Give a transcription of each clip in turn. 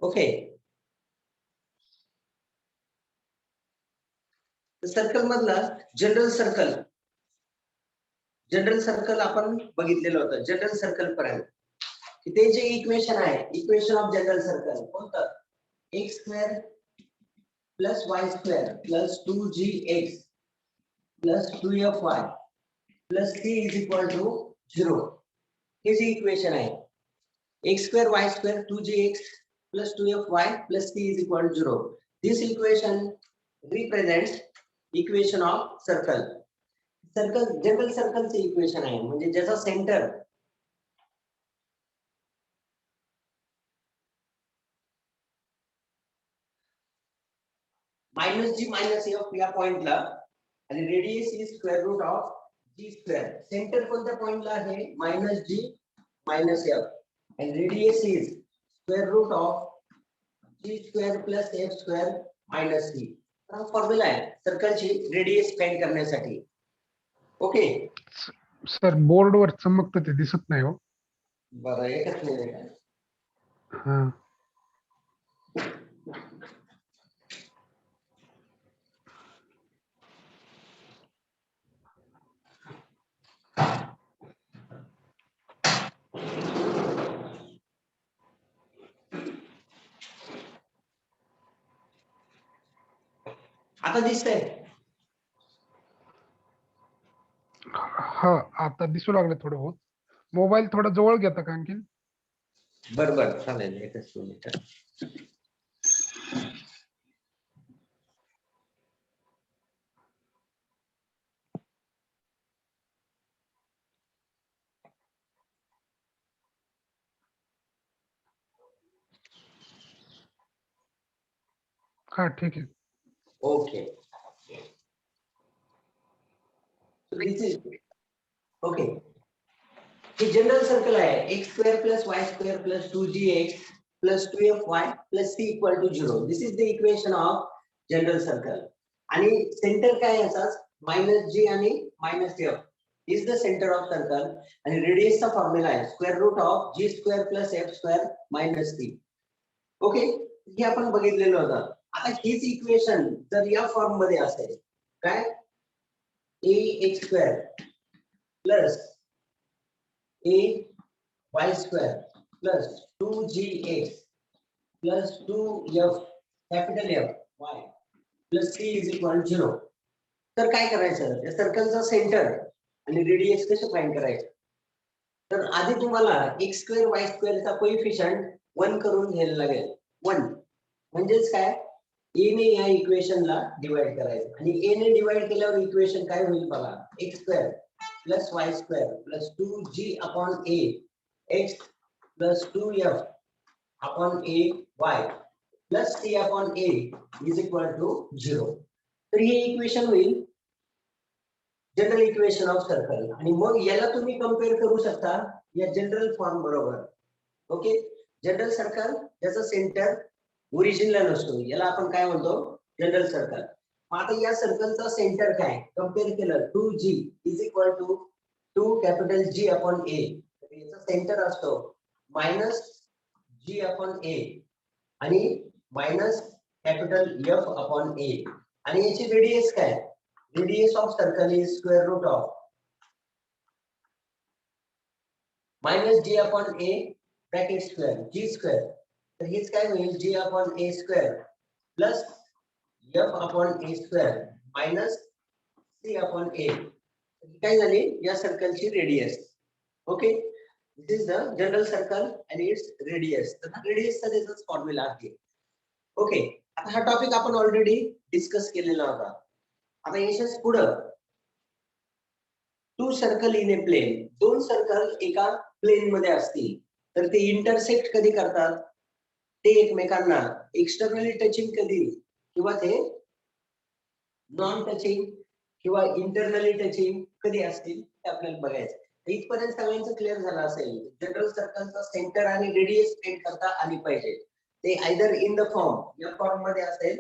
Okay, circle मधला general circle आपण बघितलेलं होतं. जनरल सर्कल पर्यंत ते जे इक्वेशन आहे, इक्वेशन ऑफ जनरल सर्कल कोणतं? X square plus y square plus 2gx plus 2fy plus c is equal to 0. हे जे इक्वेशन आहे, x square y square 2gx plus 2fy plus c is equal to 0. This equation represents equation of circle. Circle general सर्कलचे equation आहे, म्हणजे ज्याचा center -g -f या पॉइंटला आणि radius is square root of g square. Center कोणत्या पॉइंटला आहे? -g -f and radius is square root of g square plus f square minus c. हा फॉर्म्युला आहे सर्कलची रेडियस फाइंड करण्यासाठी. ओके सर बोर्ड वर चमकतं ते दिसत नाही हो. बरं, एकच मिनिट. हा आता दिसतंय? हा आता दिसू लागले थोडं बहुत. मोबाईल थोडा जवळ घेता का आणखी? बरोबर, चालेल, एकच मिनिट. हा ठीक आहे. ओके, ओके, हे जनरल सर्कल आहे. X square plus y square plus 2gx plus 2fy plus c equal to 0. This is the equation of general circle. आणि सेंटर काय याचा? -g आणि -f is the centre of circle. आणि रेडियसचा formula आहे square root of g square plus f square minus c. Okay, हे आपण बघितलेलं होतं. आता हीच इक्वेशन जर या फॉर्म मध्ये असेल, काय ax square plus ay square plus 2gx plus 2f capital F y plus c is equal 0. तर काय करायचं? या सर्कलचा सेंटर आणि रेडियस कसे फाइंड करायचं? तर आधी तुम्हाला x स्क्वेअर y स्क्वेअरचा कोएफिशियंट 1 करून घ्यायला लागेल. 1 म्हणजेच काय? a ने या इक्वेशनला डिवाइड करायचं आणि a ने डिवाइड केल्यावर इक्वेशन काय होईल बघा. x square plus y square plus 2g upon a x plus 2f upon a y plus c upon a is equal to 0. तर हे इक्वेशन होईल जनरल इक्वेशन ऑफ सर्कल. आणि मग याला तुम्ही कंपेअर करू शकता या जनरल फॉर्म बरोबर. ओके, जनरल सर्कल याचा सेंटर ओरिजिनला नसतो, याला आपण काय म्हणतो? General circle. आता या सर्कलचा सेंटर काय कंपेअर केलं 2g is equal to 2 capital G upon a. याचा सेंटर असतो -g अपॉन a आणि minus capital F upon a. आणि याची रेडियस काय? Radius of circle is square root of -g upon a bracket square g square. तर हेच काय होईल? g upon a square plus f upon a square minus c upon a. काय झाली या सर्कलची radius. Okay, this is the general circle and its radius. तर रेडियसचा त्याचाच फॉर्म्युला आहे. ओके, आता हा टॉपिक आपण ऑलरेडी डिस्कस केलेला होता. आता याच्याच पुढं two circle in a plane. दोन सर्कल एका प्लेन मध्ये असतील तर ते इंटरसेक्ट कधी करतात? ते एकमेकांना एक्सटर्नली टचिंग कधी किंवा ते नॉन टचिंग किंवा इंटरनली टचिंग कधी असतील ते आपल्याला बघायचं. इथपर्यंत सगळ्यांचं क्लिअर झालं असेल. जनरल सर्कलचा सेंटर आणि रेडियस फाइंड करता आली पाहिजे. ते आयदर इन द फॉर्म या फॉर्म मध्ये असेल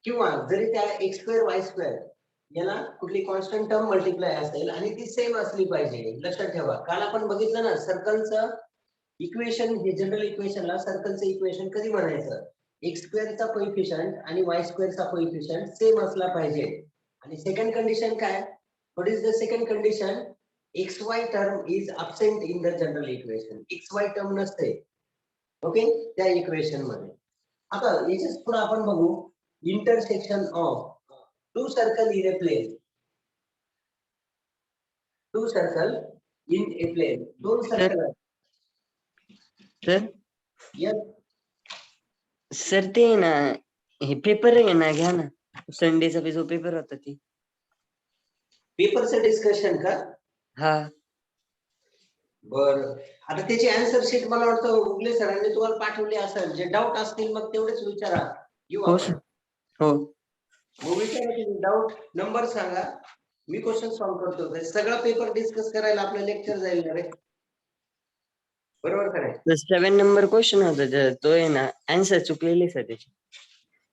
किंवा जरी त्या एक्स स्क्वेअर वाय स्क्वेअर याला कुठली कॉन्स्टंट टर्म मल्टिप्लाय असेल आणि ती सेम असली पाहिजे. लक्षात ठेवा, काल आपण बघितलं ना सर्कलचं इक्वेशन हे जनरल इक्वेशनला सर्कलचं इक्वेशन कधी म्हणायचं? एक्स स्क्वेअरचा कोइफिशियंट आणि वाय स्क्वेअरचा कोइफिशियंट सेम असला पाहिजे. आणि सेकंड कंडिशन काय? What is the second condition? X y term is absent in the general equation. X y term नसते ओके त्या इक्वेशन मध्ये. आता याच्याच पुढे आपण बघू intersection of two circle in a plane. Two circle in a plane. दोन circle sir yes sir ते ना हे पेपर आहे ना घ्या ना संडेचा जो पेपर होता ते. पेपरचं डिस्कशन का? हा बर आता त्याची आन्सर शीट मला वाटतं उगले सरांनी तुम्हाला पाठवली असेल. जे डाऊट असतील मग तेवढेच विचारा. येऊ हो आपण. सर हो मग विचारा तुम्ही डाऊट नंबर सांगा. मी क्वेश्चन सॉल्व्ह करतो. हे सगळा पेपर डिस्कस करायला आपलं लेक्चर जाईल ना रे. बरोबर का नाही? 7 नंबर क्वेश्चन होता तो आहे ना आन्सर चुकलेले सर त्याचे.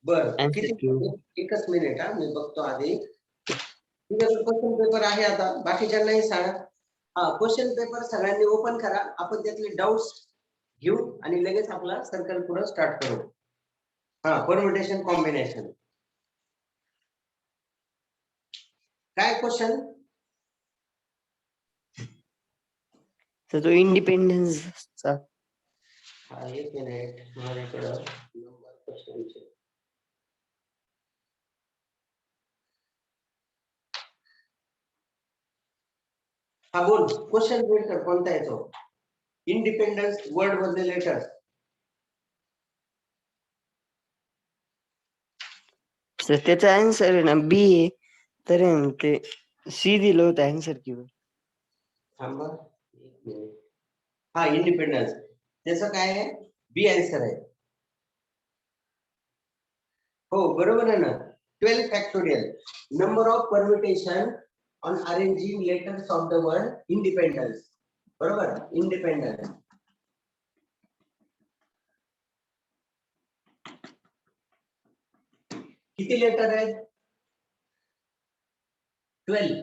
बर Answer किती? key. एकच मिनिट हा मी बघतो आधी. क्वेश्चन पेपर आहे आता बाकीच्यांनाही सांगा. हा क्वेश्चन पेपर सगळ्यांनी ओपन करा. आपण त्यातले डाउट्स घेऊ आणि लगेच आपला सर्कल पुढे स्टार्ट करू. हा परम्युटेशन कॉम्बिनेशन. काय क्वेश्चन? तर तो इंडिपेंडन्सचा. हा एक मिनिट माझ्याकडे नंबर क्वेश्चनचे. हा बोल क्वेश्चन रीड कर. कोणता आहे तो? इंडिपेंडन्स वर्ड मधले लेटर. सर त्याचा आन्सर आहे ना बी आहे. तर आहे ना ते सी दिलं होतं आन्सर किंवा. थांबा एक मिनिट. हा इंडिपेंडन्स त्याचं काय आहे? बी आन्सर आहे. हो बरोबर आहे ना. 12 factorial number of permutation on arranging letters of the word independence. बरोबर इंडिपेंडन्स. किती लेटर आहेत? 12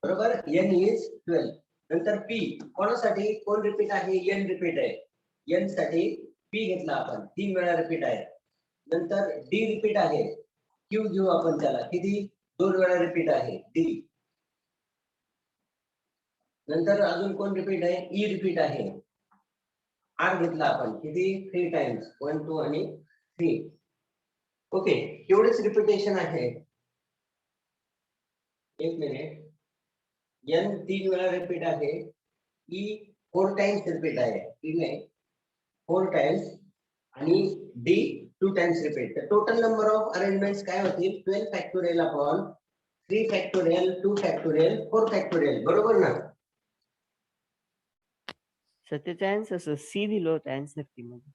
बरोबर. N is 12. नंतर पी कोणासाठी कोण रिपीट आहे? एन रिपीट आहे. एन साठी पी घेतला आपण 3 वेळा रिपीट आहे. नंतर डी रिपीट आहे. क्यू घेऊ आपण त्याला किती? 2 वेळा रिपीट आहे डी. नंतर अजून कोण रिपीट आहे? ई रिपीट आहे. आर घेतला आपण किती? 3 टाइम्स 1 2 आणि 3. ओके एवढेच रिपीटेशन आहे. एक मिनिट. एन 3 वेळा रिपीट आहे. ई 4 टाइम्स रिपीट आहे. ठीक आहे 4 टाइम्स आणि डी 2 टाइम्स रिपीट. तर टोटल नंबर ऑफ अरेंजमेंट्स काय होतील? 12 factorial upon 3 factorial 2 factorial 4 factorial. बरोबर ना? सर त्याचा आन्सर सी दिलं होतं आन्सर की मध्ये.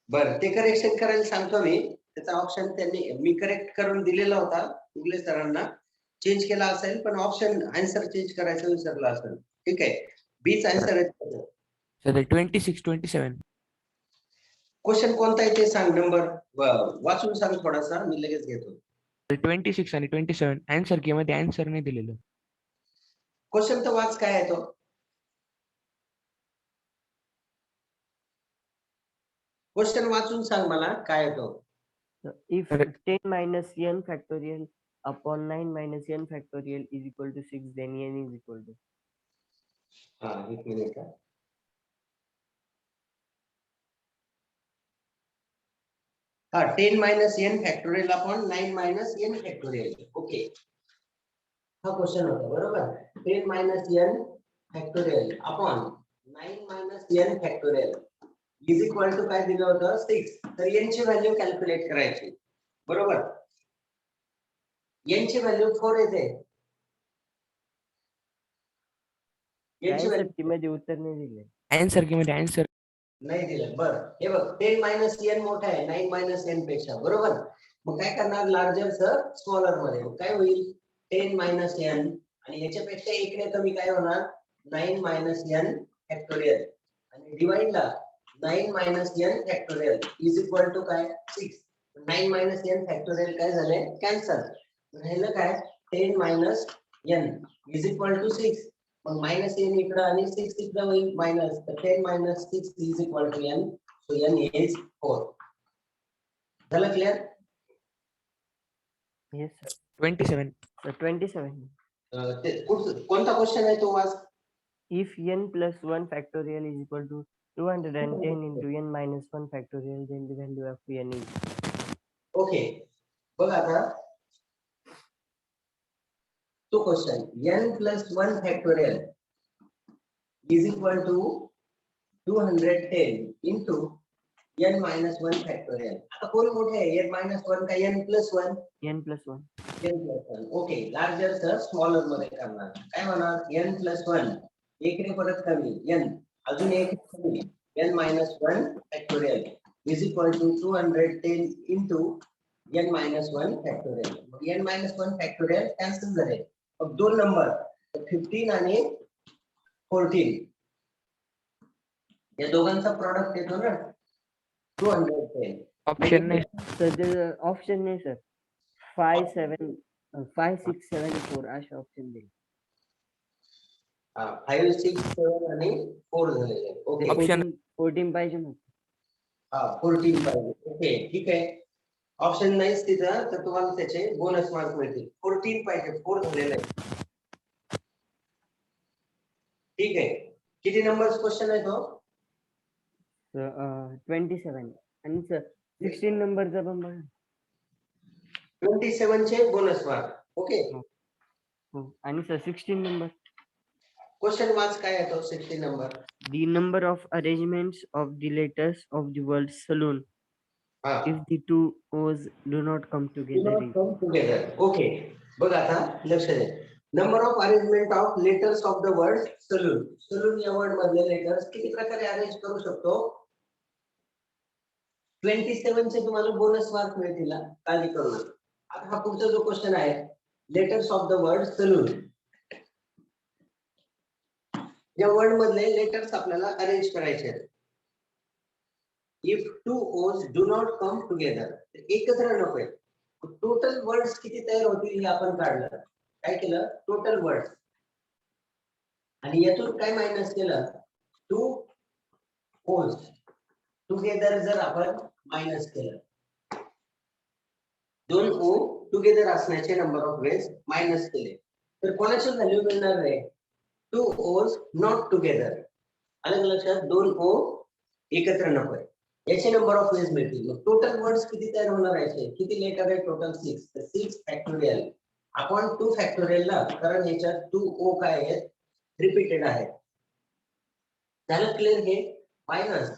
बरं ते करेक्शन करायला सांगतो मी. त्याचा ऑप्शन त्यांनी मी करेक्ट करून दिलेला होता उगले सरांना. चेंज केला असेल पण ऑप्शन आन्सर चेंज करायचं विसरला असेल. ठीक आहे बीच आन्सर आहे. सर 26 27. क्वेश्चन कोणता आहे ते सांग. नंबर वाचून सांग थोडासा. मी लगेच घेतो. 26 आणि 27 आन्सर की मध्ये आन्सर नाही दिलेलं. क्वेश्चन तर वाच काय आहे तो. क्वेश्चन वाचून सांग मला काय आहे तो. If 10 minus n factorial upon 9 minus n factorial is equal to 6 then n is equal to. हा एक मिनिट. हा 10 minus n factorial upon 9 minus n factorial. Okay हा क्वेश्चन होता बरोबर. 10 minus n factorial upon 9 minus n factorial is equal to काय दिलं होतं? 6. तर n ची व्हॅल्यू कॅल्क्युलेट करायची. बरोबर. n ची व्हॅल्यू 4 येते. n ची आन्सर व्हॅल्यू की मध्ये उत्तर नाही दिले. आन्सर की मध्ये आन्सर नाही दिलं. बरं हे बघ 10 minus n मोठा आहे 9 minus n पेक्षा. बरोबर. मग काय करणार? लार्जर सर स्मॉलर मध्ये. मग काय होईल? 10 minus n आणि याच्यापेक्षा 1 ने कमी काय होणार? 9 minus n फॅक्टोरियल आणि डिवाइड ला 9 minus n factorial is equal to काय? 6. 9 minus n फॅक्टोरियल काय झाले? कॅन्सल. राहिलं काय? 10 minus n is equal to 6. मग मायनस एन इकडं आणि 6 इकडं होईल मायनस, तर 10 minus 6 is equal to n. So n is 4. झालं क्लिअर? Yes, sir. 27. So 27. कोणता क्वेश्चन आहे तो वाच? If n plus 1 factorial is equal to 210 into n minus 1 factorial, then the value of n is. Okay, बघ आता तो question n plus 1 factorial is equal to 210 into n minus 1 factorial. आता कोण मोठे आहे, n minus 1 का n plus 1? n plus 1. n plus 1. Okay, larger तर smaller मध्ये करणार. काय म्हणणार? n plus 1 एक ने परत कमी n, अजून एक कमी n minus 1 factorial is equal to 210 into n minus 1 factorial. मग n minus 1 factorial कॅन्सल झाले. मग दोन नंबर 15 आणि 14 या दोघांचा प्रॉडक्ट येतो ना 210. ऑप्शन नाही. So the option is sir 5 7 5 6 7 4 अशा ऑप्शन दिले. 5 6 7 आणि 4 झालेले. Okay, Option. 14 पाहिजे मग. 14 पाहिजे. ओके, ठीक आहे. ऑप्शन नाहीच तिथं तर तुम्हाला त्याचे बोनस मार्क मिळतील. 14 पाहिजे, 4 झालेले आहे. ठीक आहे. किती नंबर्स क्वेश्चन आहे तो? 27 आणि सर 16 नंबरचा पण बघा. 27 चे बोनस मार्क. ओके, हो. आणि सर 16 नंबर. क्वेश्चन वाच काय आहे तो 16 number? The number of arrangements of the letters of the word saloon हा, if the two O's do not come together is. come together. Okay, बघ आता लक्ष दे. Number of arrangement of letters of the word saloon. Saloon या word मधले letters किती प्रकारे arrange करू शकतो? 27 चे तुम्हाला बोनस मार्क मिळतील, काळजी करू नका. आता हा पुढचा जो क्वेश्चन आहे, letters of the word saloon. या वर्ड मधले लेटर्स आपल्याला अरेंज करायचे आहेत. If two O's do not come together, एकत्र नकोय. टोटल वर्ड्स किती तयार होतील हे आपण काढलं. काय केलं? टोटल वर्ड्स, आणि यातून काय मायनस केलं? टू ओज टुगेदर जर आपण मायनस केलं, दोन ओ टुगेदर असण्याचे नंबर ऑफ वेज मायनस केले, तर कोणाची व्हॅल्यू मिळणार आहे? टू ओज नॉट टुगेदर. आलं लक्षात? दोन ओ एकत्र नकोय, याचे नंबर ऑफ वेज मिळतील. मग टोटल वर्ड्स किती तयार होणार आहे? किती लेटर आहे टोटल? 6. तर 6 फॅक्टोरियल आपण 2 फॅक्टोरियल ला, कारण याच्यात 2 ओ काय आहेत? रिपीटेड आहेत. झालं क्लिअर? हे मायनस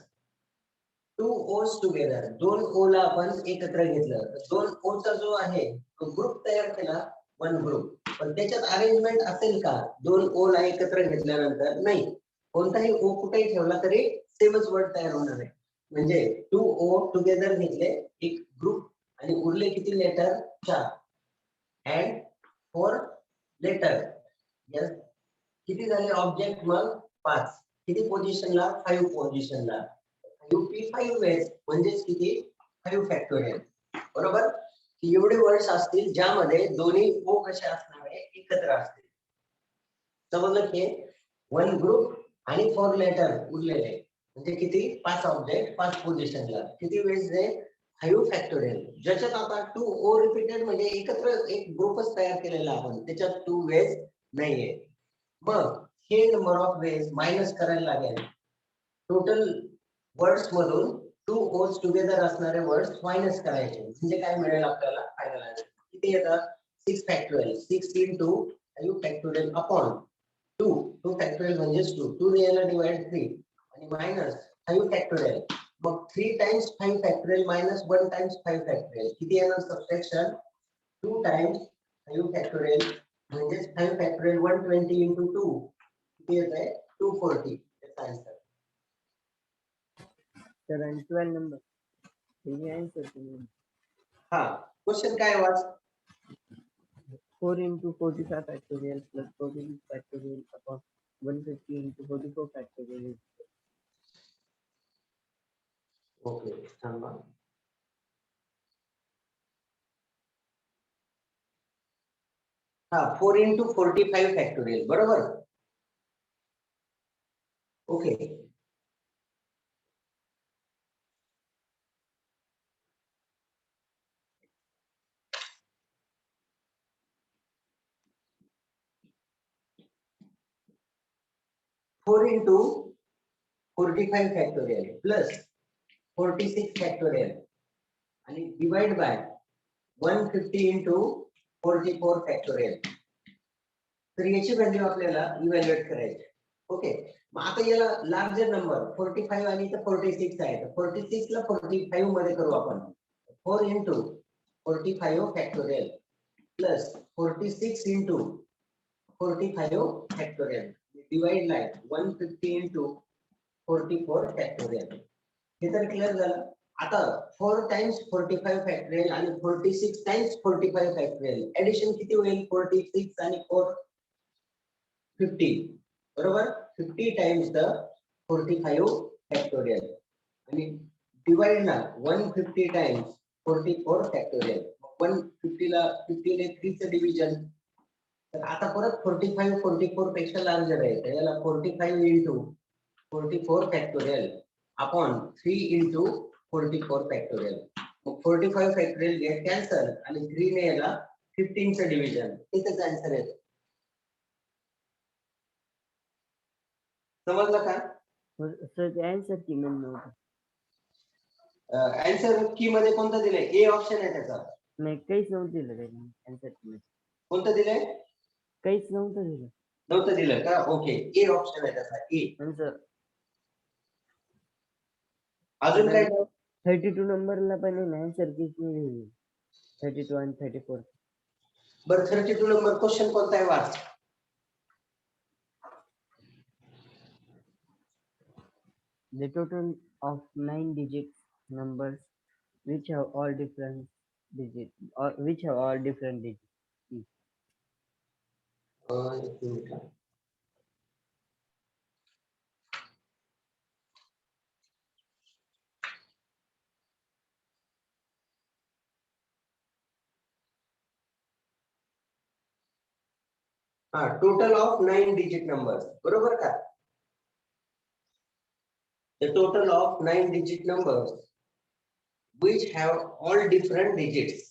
2 ओज टुगेदर, दोन ओ ला आपण एकत्र घेतलं, दोन ओ चा जो आहे तो ग्रुप तयार केला, वन ग्रुप. पण त्याच्यात अरेंजमेंट असेल का? दोन ओ ला एकत्र घेतल्यानंतर नाही. कोणताही ओ कुठेही ठेवला तरी सेमच वर्ड तयार होणार आहे. म्हणजे 2 ओ टुगेदर घेतले, एक ग्रुप, आणि उरले किती लेटर? 4 and 4 letter. यस, किती झाले ऑब्जेक्ट? मग 5. किती पोझिशनला? 5 पोझिशनला. UP5 वेज म्हणजेच किती? 5 फॅक्टोरियल. बरोबर? एवढे वर्ड्स असतील ज्यामध्ये दोन्ही ओ कशा असणार आहे? एकत्र असतील. समजलं की? वन ग्रुप आणि 4 लेटर उरलेले, म्हणजे किती? 5 ऑब्जेक्ट 5 पोझिशनला. किती वेज आहे? 5 फॅक्टोरियल. ज्याच्यात आता 2 ओ रिपीटेड म्हणजे एकत्र एक ग्रुपच तयार केलेला आपण, त्याच्यात 2 वेज नाहीये. मग हे नंबर ऑफ वेज मायनस करायला लागेल. टोटल वर्ड्स मधून 2 ओज टुगेदर असणारे वर्ड्स मायनस करायचे, म्हणजे काय मिळेल आपल्याला? फायनल आन्सर किती येतात? 6 factorial. 6 into 5 factorial upon 2. 2 factorial म्हणजे 2. 2 ने याला डिवाइड 3 आणि मायनस 5 फॅक्टोरियल. मग 3 times 5 factorial minus 1 times 5 factorial. किती येणार सबट्रॅक्शन? 2 टाइम्स 5 फॅक्टोरियल म्हणजे 5 फॅक्टोरियल 120 into 2 किती येत आहे? 240. याचा आन्सर. तर 12 नंबर. हे आन्सर तुम्ही. हा, क्वेश्चन काय वाच? 4 into 45 factorial plus 46 factorial upon 150 into 44 factorial. Okay, थांबा. हा, 4 into 45 फॅक्टोरियल. बरोबर? Okay. 4 into 45 factorial plus 46 factorial आणि divide by 150 into 44 factorial. तर याची व्हॅल्यू आपल्याला इव्हॅल्युएट करायची. ओके, मग आता याला लार्जर नंबर 45 आणि इथं 46 आहे, तर 46 ला 45 मध्ये करू आपण. 4 into 45 factorial plus 46 into 45 factorial divide like 150 into 44 factorial. हे तर क्लिअर झालं. आता 4 times 45 factorial आणि 46 times 45 factorial ऍडिशन किती होईल? 46 आणि 4 50 बरोबर. 50 times the 45 factorial आणि डिवाइड ना 150 times 44 factorial. 150 ला 50 ने 3 चं डिव्हिजन. तर आता परत 45 44 पेक्षा लार्जर आहे, तर याला 45 into 44 factorial upon 3 into 44 factorial. मग 45 factorial गेट कॅन्सल आणि 3 ने याला 15 चं डिव्हिजन. इथेच आन्सर आहे. समजलं का? सर ते आन्सर की नव्हतं. आन्सर की मध्ये कोणतं दिलंय? ए ऑप्शन आहे त्याचा. नाही, काहीच नव्हतं दिलं त्यांनी आन्सर की मध्ये. कोणतं दिलंय? काहीच नव्हतं दिलं. नव्हतं दिलं का? ओके, ए ऑप्शन आहे त्याचा. ए. सर अजून काय? 32 नंबरला पण आन्सर कीच नाही दिली. 32 आणि 34. बरं, 32 नंबर क्वेश्चन कोणता आहे? वाच. The total of 9 digit numbers which have all different digits or which have all different digits. एक मिनिट. हा, टोटल ऑफ 9 डिजिट नंबर्स, बरोबर का? The total of 9 digit numbers which have all different digits,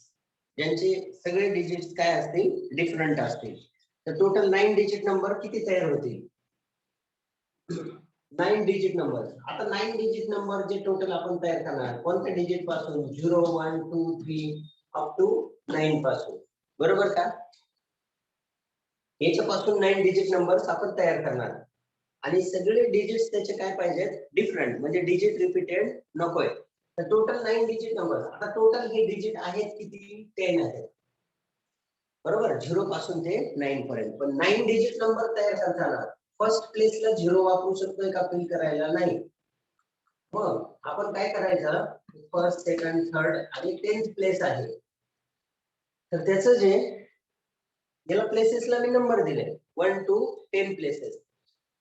ज्यांचे सगळे digits काय असतील? Different असतील. तर टोटल 9 डिजिट नंबर किती तयार होतील? 9 डिजिट नंबर. आता 9 डिजिट नंबर जे टोटल आपण तयार करणार कोणत्या डिजिट पासून? 0 1 2 3 अप टू 9 पासून, बरोबर का? याच्यापासून 9 डिजिट नंबर्स आपण तयार करणार आणि सगळे डिजिट्स त्याचे काय पाहिजेत? डिफरंट, म्हणजे डिजिट रिपीटेड नकोय. तर टोटल 9 डिजिट नंबर. आता टोटल हे डिजिट आहेत किती? 10 आहेत, बरोबर. 0 पासून ते 9 पर्यंत. पण 9 डिजिट नंबर तयार करताना फर्स्ट प्लेसला 0 वापरू शकतोय का फिल करायला? नाही. मग आपण काय करायचं? फर्स्ट सेकंड थर्ड आणि 10th प्लेस आहे, तर त्याचं जे याला प्लेसेसला मी नंबर दिले 1 to 10 प्लेसेस.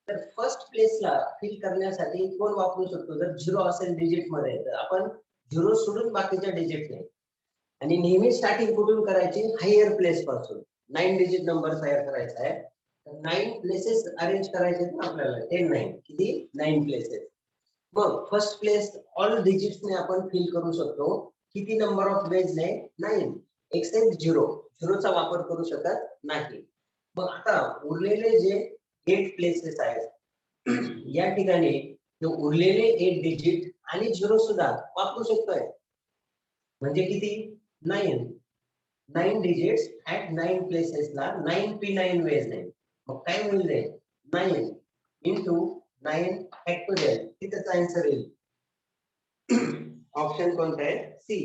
तर फर्स्ट प्लेसला फिल करण्यासाठी कोण वापरू शकतो? जर 0 असेल डिजिट मध्ये तर आपण 0 सोडून बाकीच्या डिजिट नाही. आणि नेहमी स्टार्टिंग कुठून करायची? हायर प्लेस पासून. 9 डिजिट नंबर तयार करायचा आहे, तर 9 प्लेसेस अरेंज करायचे ना आपल्याला. 10 9 किती? 9 प्लेसेस. मग फर्स्ट प्लेस ऑल डिजिट्स ने आपण फिल करू शकतो. किती नंबर ऑफ वेज ने? 9 एक्सेप्ट 0. 0 चा वापर करू शकत नाही. मग आता उरलेले जे 8 प्लेसेस आहेत या ठिकाणी ते उरलेले 8 डिजिट आणि 0 सुद्धा वापरू शकतोय. म्हणजे किती? 9. 9 डिजिट्स ऍट 9 प्लेसेसला 9 P9 वेज ने. मग काय होईल ते? 9 into 9 फॅक्टोरियल. तिथेच आन्सर येईल. ऑप्शन कोणता आहे? सी.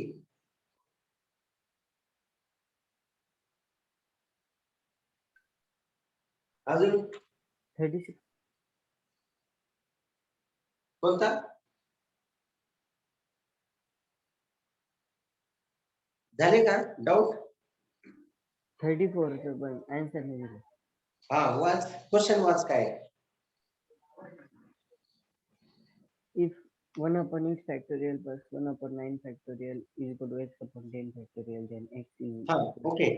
अजून 36. कोणता? झाले का डाऊट? 34 चं पण आन्सर नाही दिलं. हा, वाच क्वेश्चन, वाच काय? If 1 upon x factorial plus 1 upon 9 factorial is equal to x upon 10 factorial, then x is हा, okay.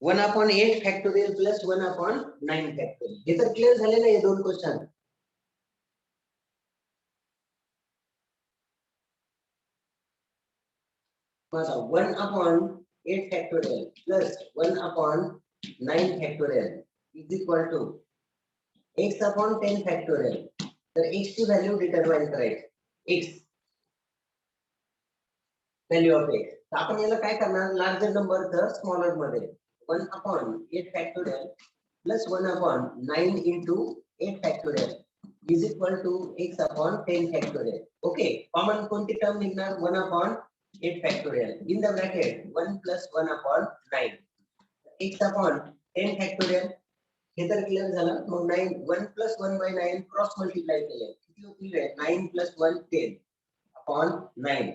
1 upon 8 factorial plus 1 upon 9 factorial. हे तर क्लिअर झाले ना हे दोन क्वेश्चन? बघा 1/8 factorial plus 1/9 factorial is equal to x/10 factorial. तर x ची व्हॅल्यू डिटरमाइन करायची. x value of x. तर आपण याला काय करणार, लार्जर नंबर स्मॉलर मध्ये 1/8 factorial plus 1/9 into 8 factorial is equal to x/10 factorial. Okay, common कोणती टर्म निघणार, 1/8 factorial in the bracket 1 plus 1/9 x/10 factorial. हे तर क्लिअर झालं. मग 9 1 plus 1/9 क्रॉस मल्टिप्लाय केले, किती होतील 9 plus 1 10 upon 9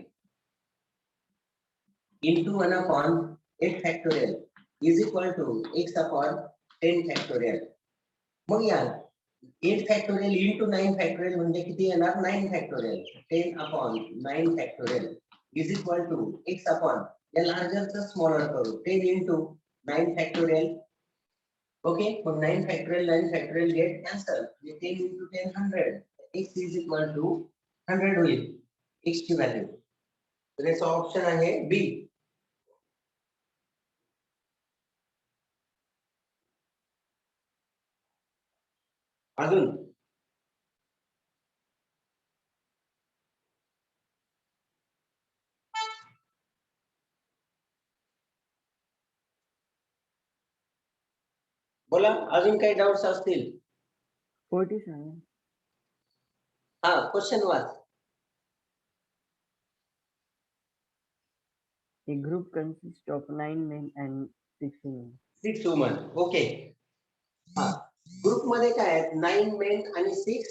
into 1/8 factorial is equal to x/10 factorial. मग या 8 फॅक्टोरियल into 9 फॅक्टोरियल म्हणजे किती येणार, 9 factorial. 10/9 factorial is equal to x upon या लार्जरचा स्मॉलर करू 10 into 9 फॅक्टोरियल. ओके, मग 9 factorial 9 factorial get cancel. 10 into 10 100. x is equal to 100 होईल x ची व्हॅल्यू. तर याचा ऑप्शन आहे बी. अजून बोला, अजून काही डाउट्स असतील. 47. हा, question watch. A group consists of 9 men and 6 women. 6 woman. Okay, हा, ग्रुप मध्ये काय आहेत, 9 मेन आणि 6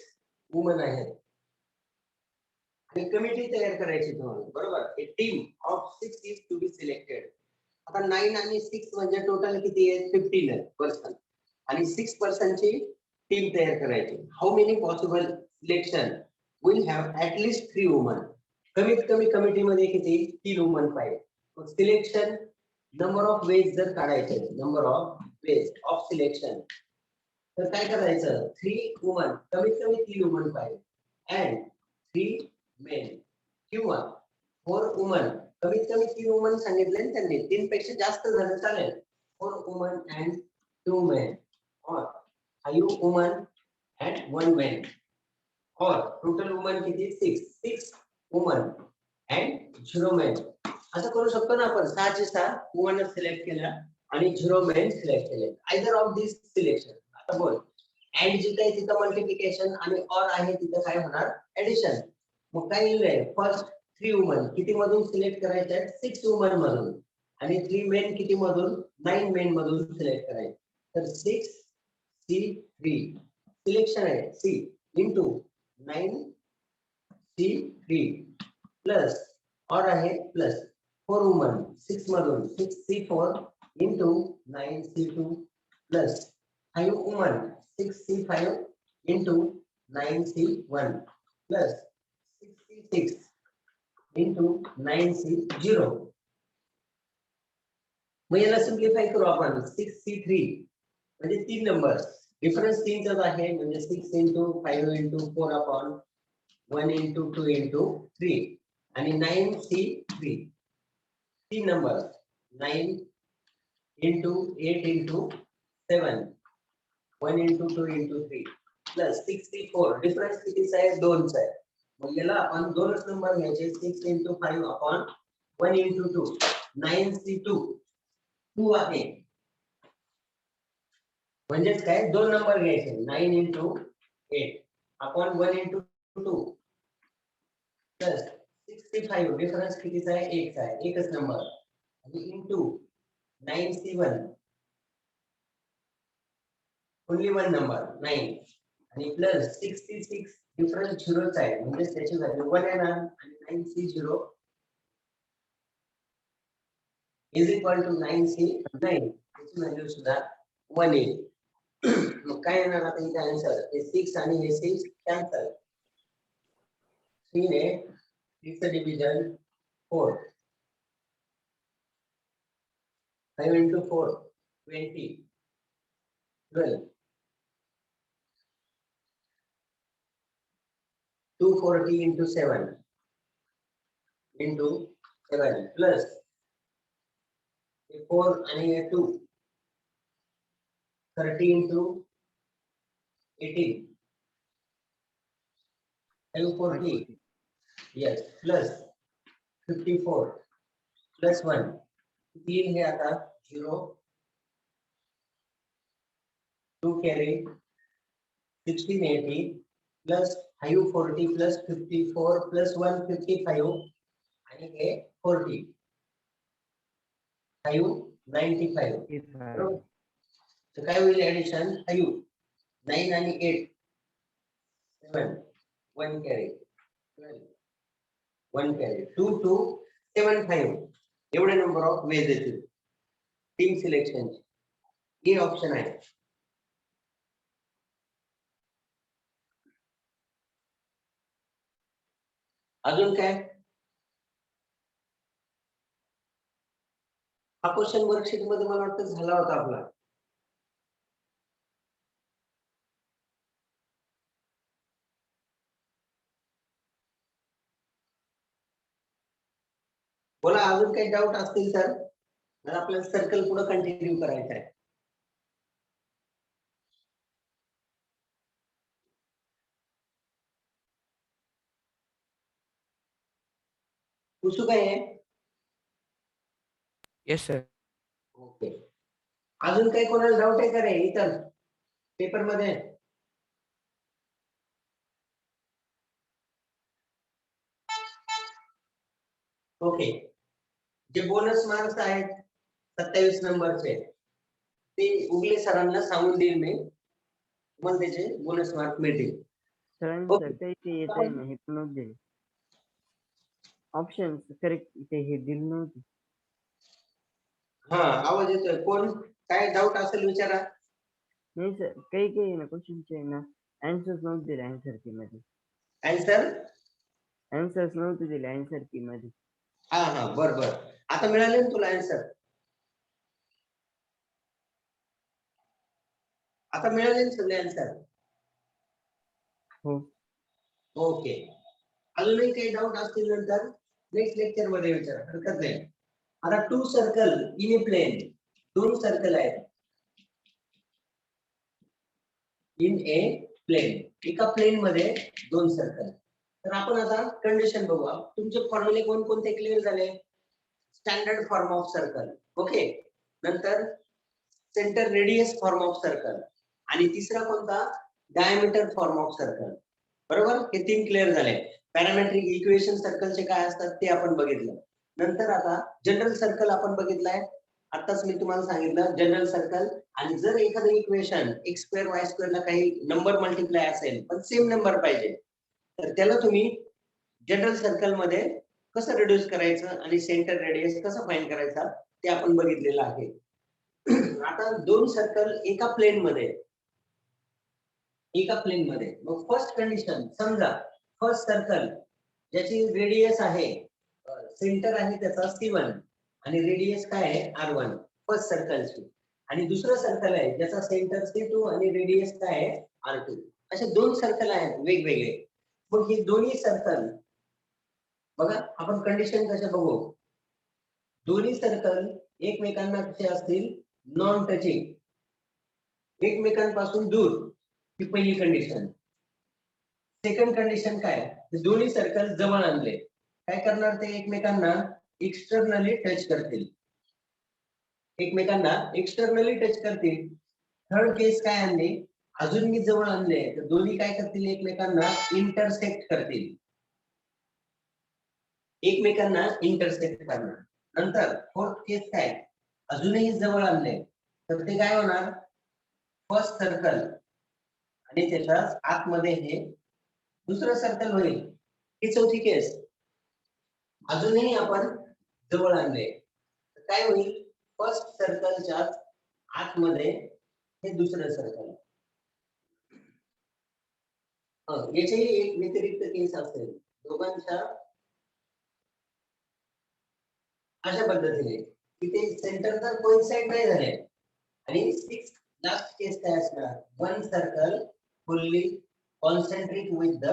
वुमन आहेत. आणि कमिटी तयार करायची तुम्हाला, बरोबर. A team of 6 is to be selected. आता 9 आणि 6 म्हणजे टोटल किती आहे, 15 पर्सन. आणि 6 पर्सनची टीम तयार करायची. How many possible selection will have at least 3 woman. कमीत कमी कमिटी मध्ये किती, 3 वुमन पाहिजे. सिलेक्शन नंबर ऑफ वेज जर काढायचे, number of ways of selection, तर काय करायचं, 3 वुमन, कमीत कमी 3 वुमन पाहिजे अँड 3 मेन किंवा 4 वुमन, कमीत कमी 3 वुमन सांगितले ना त्यांनी, 3 पेक्षा जास्त झालं चालेल. 4 वुमन अँड 2 मेन और 5 वुमन अँड 1 मेन और टोटल वुमन किती, 6 वुमन अँड 0 मेन. असं करू शकतो ना आपण, 6 चे 6 वुमन सिलेक्ट केला आणि 0 मेन सिलेक्ट केले. Either of this selection. आता बोल, अँड जिथे आहे तिथं मल्टिप्लिकेशन आणि ऑर आहे तिथं काय होणार, ऍडिशन. मग काय लिहिलंय, फर्स्ट 3 वुमन किती मधून सिलेक्ट करायचे आहेत, 6 वुमन मधून. आणि 3 मेन किती मधून, 9 मेन मधून सिलेक्ट करायचे. तर 6 C3 सिलेक्शन आहे C into 9 C3 plus or आहे प्लस 4 वुमन 6 मधून 6 C4 into 9 C2 plus 5 woman 6 C5 into 9 C1 plus 6 C6 into 9 C0. मग याला सिम्प्लिफाय करू आपण. 6 C3 म्हणजे 3 नंबर, डिफरन्स 3 चाच आहे, म्हणजे 6 into 5 into 4 upon 1 into 2 into 3 आणि 9 C3 3 number 9 into 8 into 7 1 into 2 into 3 plus 64 difference कितीचा आहे, 2 चा आहे. मग याला आपण दोनच नंबर घ्यायचे, 6 इंटू 5 अपॉन 1 इंटू 2 9 C2 2 आहे, म्हणजेच काय, दोन नंबर घ्यायचे, 9 into 8 upon 1 into 2 plus 65 difference कितीचा आहे, 1 चा आहे, एकच नंबर आणि इंटू 9 C1 ओनली 1 नंबर 9 आणि प्लस 66 डिफरन्स 0 चा आहे, म्हणजे त्याची व्हॅल्यू 1 येणार आणि 9 C0 is equal to 9 C9 त्याची व्हॅल्यू सुद्धा 1 येईल. मग काय येणार आता इथे आन्सर, हे 6 आणि हे 6 कॅन्सल. 3 ने 6 चं division 4 5 into 4 20 12 240 into 7 into 7 plus 4 आणि 2 30 into 18 540 yes plus 54 plus 1 3 हे आता 0 2 carry 1680 plus 540 plus 54 plus 1 55 आणि हे 40 595 बरोबर तर काय होईल ऍडिशन 5 9 आणि 8 7 1 carry 1 carry 2 2 7 5 एवढे नंबर ऑफ वेज येतील टीम सिलेक्शन हे ऑप्शन आहे अजून काय हा क्वेश्चन वर्कशीट मध्ये मला वाटतं झाला होता आपला बोला अजून काही डाऊट असतील तर आपल्याला सर्कल पुढे कंटिन्यू करायचं आहे पुसू काय आहे येस सर. ओके अजून काही कोणाला डाऊट आहे का रे इतर पेपर मध्ये ओके जे बोनस मार्क्स आहेत 27 नंबरचे ते उगले सरांना सांगून देईल मी तुम्हाला त्याचे बोनस मार्क मिळतील सरांनी Okay. सर ते येत आहे ना हे पण नव्हते दिले ऑप्शन करेक्ट ते हे दिले नव्हते हा आवाज येतोय कोण काय डाऊट असेल विचारा नाही सर काही ना क्वेश्चनचे ना आन्सर्स नव्हते दिले आन्सर की मध्ये आन्सर आन्सर्स नव्हते दिले आन्सर की मध्ये हा बर आता मिळाले ना तुला आन्सर आता मिळाले ना सगळे आन्सर हो ओके अजूनही काही डाऊट असतील नंतर नेक्स्ट लेक्चर मध्ये विचारा हरकत नाही आता 2 circle in a plane 2 circle आहेत इन ए प्लेन एका प्लेन मध्ये 2 सर्कल तर आपण आता कंडिशन बघू तुमचे फॉर्म्युले कोणते क्लिअर झाले standard form of circle okay नंतर center radius form of circle आणि तिसरा कोणता डायमीटर फॉर्म ऑफ सर्कल बरोबर हे 3 क्लिअर झाले पॅरामेट्रिक इक्वेशन सर्कलचे काय असतात ते आपण बघितलं नंतर आता जनरल सर्कल आपण बघितलाय आताच मी तुम्हाला सांगितलं जनरल सर्कल आणि जर एखादं इक्वेशन x² y² ला काही नंबर मल्टिप्लाय असेल पण सेम नंबर पाहिजे तर त्याला तुम्ही जनरल सर्कल मध्ये कसं रिड्यूस करायचं आणि सेंटर रेडियस कसं फाइंड करायचा ते आपण बघितलेलं आहे आता 2 सर्कल एका प्लेन मध्ये मग फर्स्ट कंडिशन समजा फर्स्ट सर्कल ज्याची रेडियस आहे सेंटर आहे त्याचा C1 आणि रेडियस काय आहे R1 फर्स्ट सर्कलची आणि दुसरं सर्कल आहे ज्याचा सेंटर C2 आणि रेडियस काय आहे R2 असे 2 सर्कल आहेत वेगवेगळे मग हे दोन्ही सर्कल बघा आपण कंडिशन कशा बघू दोन्ही सर्कल एकमेकांना कसे असतील नॉन टचिंग एकमेकांपासून दूर ही पहिली कंडिशन सेकंड कंडिशन काय दोन्ही सर्कल जवळ आणले काय करणार ते एकमेकांना एक्सटर्नली टच करतील थर्ड केस काय आणली अजून मी जवळ आणले तर दोन्ही काय करतील एकमेकांना इंटरसेक्ट करणार नंतर फोर्थ केस काय अजूनही जवळ आणले तर ते काय होणार फर्स्ट सर्कल आणि त्याच्या आतमध्ये हे दुसरं सर्कल होईल ही चौथी केस अजूनही आपण जवळ आणले काय होईल फर्स्ट सर्कलच्या आतमध्ये हे दुसरं सर्कल याच्याही एक व्यतिरिक्त केस असेल दोघांच्या अशा पद्धतीने की ते सेंटर तर कोइन्साइड नाही झाले आणि 6 लास्ट केस काय असणार one circle fully concentric with the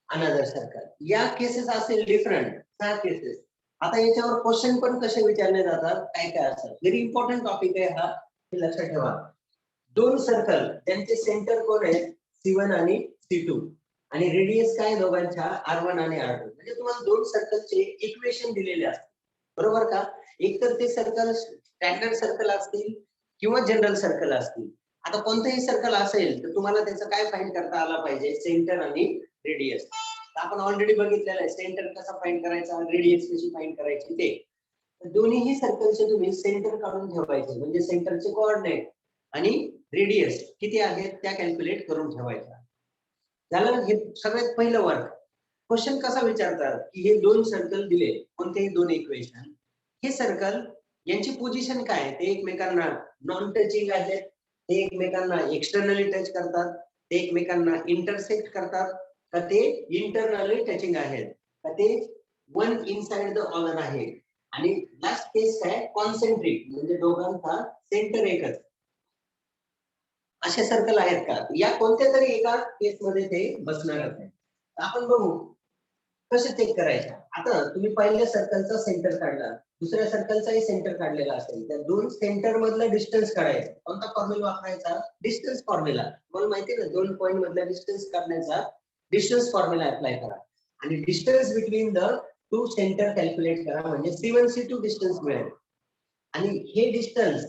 another circle या केसेस असेल डिफरंट 6 केसेस आता याच्यावर क्वेश्चन पण कसे विचारले जातात, काय काय असतात. व्हेरी इम्पॉर्टंट टॉपिक आहे हा, हे लक्षात ठेवा. दोन सर्कल त्यांचे सेंटर कोण आहेत, C1 आणि C2, आणि रेडियस काय दोघांच्या R1 आणि R2. म्हणजे तुम्हाला दोन सर्कलचे इक्वेशन दिलेले असतात, बरोबर का. एक तर ते सर्कल स्टँडर्ड सर्कल असतील किंवा जनरल सर्कल असतील. आता कोणतेही सर्कल असेल तर तुम्हाला त्याचं काय फाइंड करता आला पाहिजे, सेंटर आणि रेडियस. आपण ऑलरेडी बघितलेलं आहे सेंटर कसा फाइंड करायचा, रेडियस कशी फाइंड करायची ते. दोन्हीही सर्कलचे तुम्ही सेंटर काढून ठेवायचे, म्हणजे सेंटरचे कोऑर्डिनेट आणि रेडियस किती आहेत त्या कॅल्क्युलेट करून ठेवायचा. झालं हे सगळ्यात पहिलं वर्क. क्वेश्चन कसा विचारतात की हे दोन सर्कल दिले, कोणतेही दोन इक्वेशन, हे सर्कल यांची पोझिशन काय, ते एकमेकांना नॉन टचिंग आहेत, ते एकमेकांना एक्सटर्नली टच करतात, ते एकमेकांना इंटरसेक्ट करतात, का ते इंटरनली टचिंग आहेत, का ते वन इनसाइड द अदर आहे, आणि लास्ट केस काय कॉन्सेंट्रिक, म्हणजे दोघांचा सेंटर एकच. असे सर्कल आहेत का, या कोणत्या तरी एका केस मध्ये ते बसणारच आहे. आपण बघू कसे चेक करायचं. आता तुम्ही पहिल्या सर्कलचा सेंटर काढला, दुसऱ्या सर्कलचाही सेंटर काढलेला असेल, त्या दोन सेंटर मधला डिस्टन्स काढायचा. कोणता फॉर्म्युला वापरायचा, डिस्टन्स फॉर्म्युला. तुम्हाला माहिती आहे ना, दोन पॉइंट मधला डिस्टन्स काढण्याचा डिस्टन्स फॉर्म्युला अप्लाय करा, आणि distance between the two centre calculate करा, म्हणजे C1 C2 डिस्टन्स मिळेल. आणि हे डिस्टन्स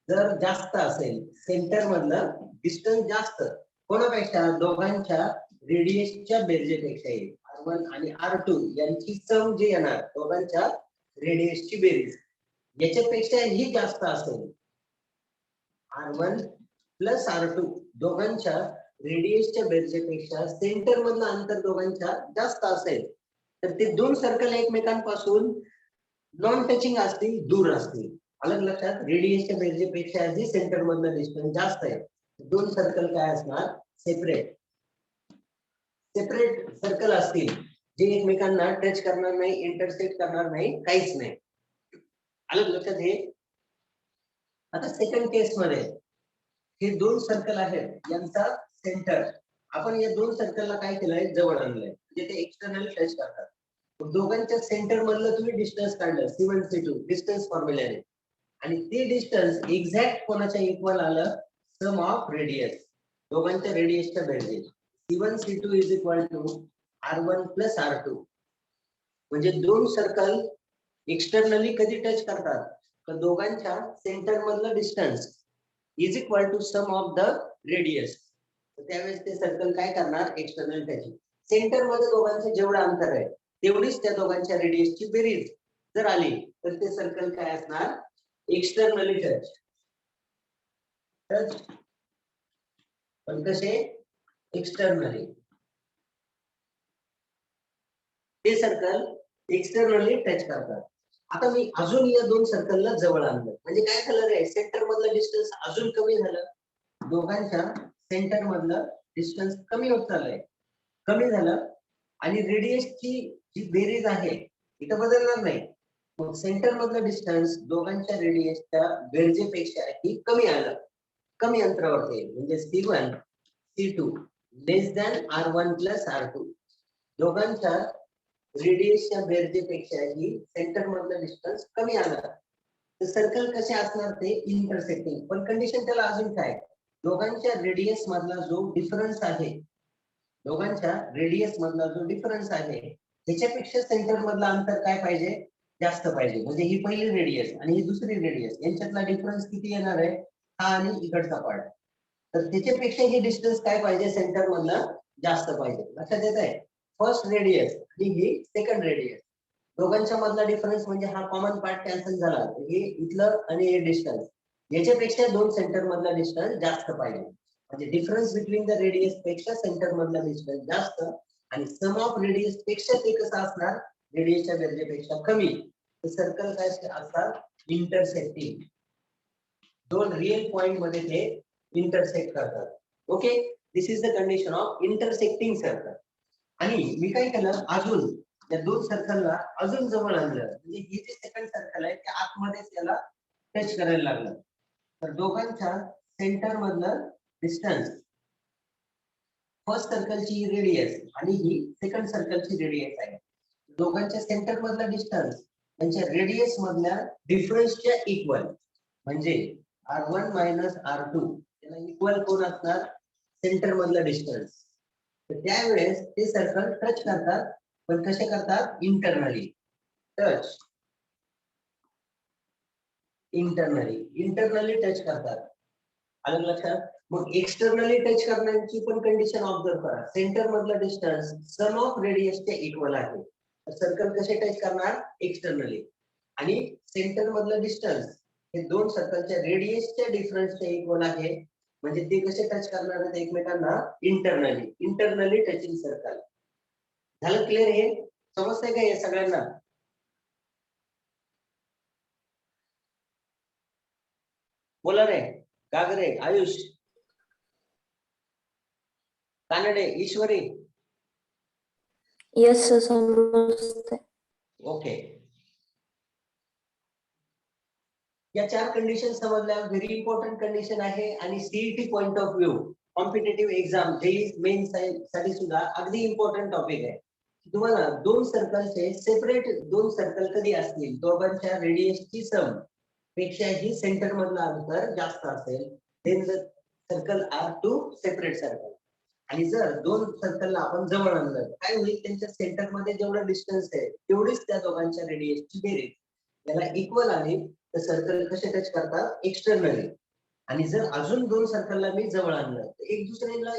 जर जास्त असेल, सेंटर मधलं डिस्टन्स जास्त कोणापेक्षा, दोघांच्या रेडियसच्या बेरजेपेक्षा येईल. R1 आणि R2 यांची सम जी येणार, दोघांच्या रेडियसची बेरीज याच्यापेक्षा ही जास्त असेल, R1 प्लस R2 दोघांच्या रेडियसच्या बेरजेपेक्षा सेंटर मधलं अंतर दोघांच्या जास्त असेल, तर ते दोन सर्कल एकमेकांपासून नॉन टचिंग असतील, दूर असतील. अलग लक्षात, रेडियसच्या बेरजेपेक्षा जी सेंटर मधलं डिस्टन्स जास्त आहे, दोन सर्कल काय असणार, सेपरेट सेपरेट सर्कल असतील, जे एकमेकांना टच करणार नाही, इंटरसेक्ट करणार नाही, काहीच नाही. अलग लक्षात हे. आता सेकंड केस मध्ये हे दोन सर्कल आहेत, यांचा सेंटर आपण या दोन सर्कलला काय केलंय, जवळ आणलंय, म्हणजे ते एक्सटर्नल टच करतात. दोघांच्या सेंटर मधलं तुम्ही डिस्टन्स काढलं, C1 C2 डिस्टन्स फॉर्म्युल्याने, आणि ते डिस्टन्स एक्झॅक्ट कोणाच्या इक्वल आलं, सम ऑफ रेडियस, दोघांच्या रेडियसच्या बेरजे. C1 C2 is equal to R1 plus R2. म्हणजे दोन सर्कल एक्सटर्नली कधी टच करतात, तर दोघांच्या सेंटर मधलं distance is equal to sum of the radius. त्यावेळेस ते सर्कल काय करणार, एक्सटर्नल टचिंग. सेंटर मध्ये दोघांचे जेवढं अंतर आहे तेवढीच त्या दोघांच्या रेडियसची बेरीज जर आली, तर ते सर्कल काय असणार, एक्सटर्नली टच. टच पण कसे, एक्सटर्नली. ते सर्कल एक्सटर्नली टच करतात. आता मी अजून या दोन सर्कलला जवळ आणलं, म्हणजे काय झालं रे, सेंटर मधलं डिस्टन्स अजून कमी झालं, दोघांच्या सेंटर मधलं डिस्टन्स कमी होत चाललंय, कमी झालं, आणि रेडियसची जी बेरीज आहे इथं बदलणार नाही. मग सेंटर मधलं डिस्टन्स दोघांच्या रेडियसच्या बेरजेपेक्षा ही कमी आलं, कमी अंतरावरती, म्हणजे C1 C2 लेस दॅन R1 प्लस R2. दोघांच्या रेडियसच्या बेरजेपेक्षा ही सेंटर मधलं डिस्टन्स कमी आलं, तर सर्कल कसे असणार, ते इंटरसेक्टिंग. पण कंडिशन त्याला अजून काय, दोघांच्या रेडियस मधला जो डिफरन्स आहे, दोघांच्या रेडियस मधला जो डिफरन्स आहे त्याच्यापेक्षा सेंटर मधला अंतर काय पाहिजे, जास्त पाहिजे. म्हणजे ही पहिली रेडियस आणि ही दुसरी रेडियस यांच्यातला डिफरन्स किती येणार आहे, हा आणि इकडचा पार्ट, तर त्याच्यापेक्षा हे डिस्टन्स काय पाहिजे, सेंटर मधलं जास्त पाहिजे. लक्षात येत आहे, फर्स्ट रेडियस आणि ही सेकंड रेडियस, दोघांच्या मधला डिफरन्स म्हणजे हा कॉमन पार्ट कॅन्सल झाला, हे इथलं आणि हे डिस्टन्स याच्यापेक्षा दोन सेंटर मधला डिस्टन्स जास्त पाहिजे. म्हणजे डिफरन्स बिटवीन द रेडियस पेक्षा सेंटर मधला डिस्टन्स जास्त, आणि सम ऑफ रेडियस पेक्षा ते कसं असणार, रेडियसच्या बेरजेपेक्षा कमी. सर्कल काय असतात, इंटरसेक्टिंग. दोन रियल पॉइंट मध्ये ते इंटरसेक्ट करतात. Okay, this is the condition of intersecting circle. आणि मी काय केलं, अजून या दोन सर्कलला अजून जवळ आणलं, म्हणजे हे जे सेकंड सर्कल आहे त्या आतमध्येच त्याला टच करायला लागलं, तर दोघांच्या सेंटर मधलं डिस्टन्स, फर्स्ट सर्कलची रेडियस आणि ही सेकंड सर्कलची रेडियस आहे, दोघांच्या सेंटर मधला डिस्टन्स त्यांच्या रेडियस मधल्या डिफरन्सच्या इक्वल, म्हणजे R1 मायनस R2 त्याला इक्वल कोण असणार, सेंटर मधला डिस्टन्स. तर त्यावेळेस ते सर्कल टच करतात, पण कसे करतात, इंटरनली टच, इंटरनली टच करतात. आलं लक्षात. मग एक्सटर्नली टच करण्याची पण कंडिशन ऑब्झर्व करा. सेंटर मधला डिस्टन्स सम ऑफ रेडियसच्या इक्वल आहे. सर्कल कसे टच करणार, एक्सटर्नली. आणि सेंटर मधलं डिस्टन्स हे दोन सर्कलच्या रेडियसच्या डिफरन्सच्या इक्वल आहे, म्हणजे ते कसे टच करणार आहेत एकमेकांना, इंटरनली टचिंग सर्कल. झालं क्लिअर? हे समजतंय का हे सगळ्यांना? बोला रे, गागरे, आयुष, कानडे, ईश्वरी. येस सर समजते. ओके. या चार कंडिशन समजल्या. व्हेरी इम्पॉर्टंट कंडिशन आहे आणि CET point of view, competitive exam JEE main साठी सुद्धा अगदी इम्पॉर्टंट टॉपिक आहे. तुम्हाला दोन सर्कलचे सेपरेट दोन सर्कल कधी असतील, दोघांच्या रेडियसची सम पेक्षाही सेंटर मधलं अंतर जास्त असेल, then the circle are two separate circle. आणि जर दोन सर्कलला आपण जवळ आणलं, काय होईल, त्यांच्या सेंटर मध्ये जेवढं डिस्टन्स आहे तेवढीच त्या दोघांच्या रेडियसची बेरीज. याला इक्वल आली तर सर्कल कसे टच करतात, एक्सटर्नली. आणि जर अजून दोन सर्कलला मी जवळ आणलं तर एक दुसऱ्याला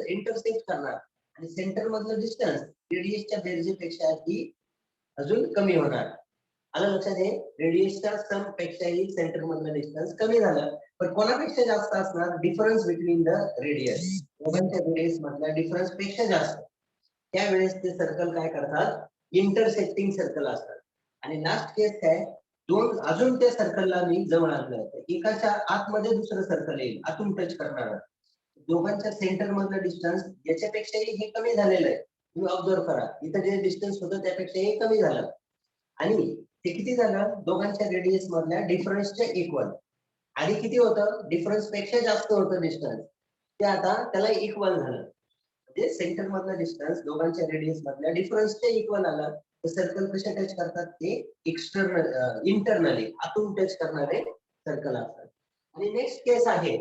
इंटरसेक्ट करणार आणि सेंटर मधलं डिस्टन्स रेडियसच्या बेरजेपेक्षा ही अजून कमी होणार. आलं लक्षात? हे रेडियसच्या सम पेक्षाही सेंटर मधलं डिस्टन्स कमी झालं, पण कोणापेक्षा जास्त असणार, डिफरन्स बिटवीन द रेडियस, दोघांच्या रेडियस मधल्या डिफरन्स पेक्षा जास्त. त्यावेळेस ते सर्कल काय करतात, इंटरसेक्टिंग सर्कल असतात. आणि लास्ट केस काय, दोन अजून त्या सर्कलला मी जवळ आणलं तर एकाच्या आतमध्ये दुसरं सर्कल येईल, आतून टच करणार. दोघांच्या सेंटर मधलं डिस्टन्स याच्यापेक्षाही हे कमी झालेलं आहे. तुम्ही ऑब्झर्व करा, इथं जे डिस्टन्स होतं त्यापेक्षाही कमी झालं. आणि ते किती झालं, दोघांच्या रेडियस मधल्या डिफरन्सच्या इक्वल. आणि किती होतं, डिफरन्स पेक्षा जास्त होतं डिस्टन्स, ते आता त्याला इक्वल झालं. म्हणजे सेंटर मधला डिस्टन्स दोघांच्या रेडियस मधल्या डिफरन्सच्या इक्वल आलं. तर सर्कल कसे टच करतात, ते एक्सटर्नल इंटरनली आतून टच करणारे सर्कल असतात. आणि नेक्स्ट केस आहे,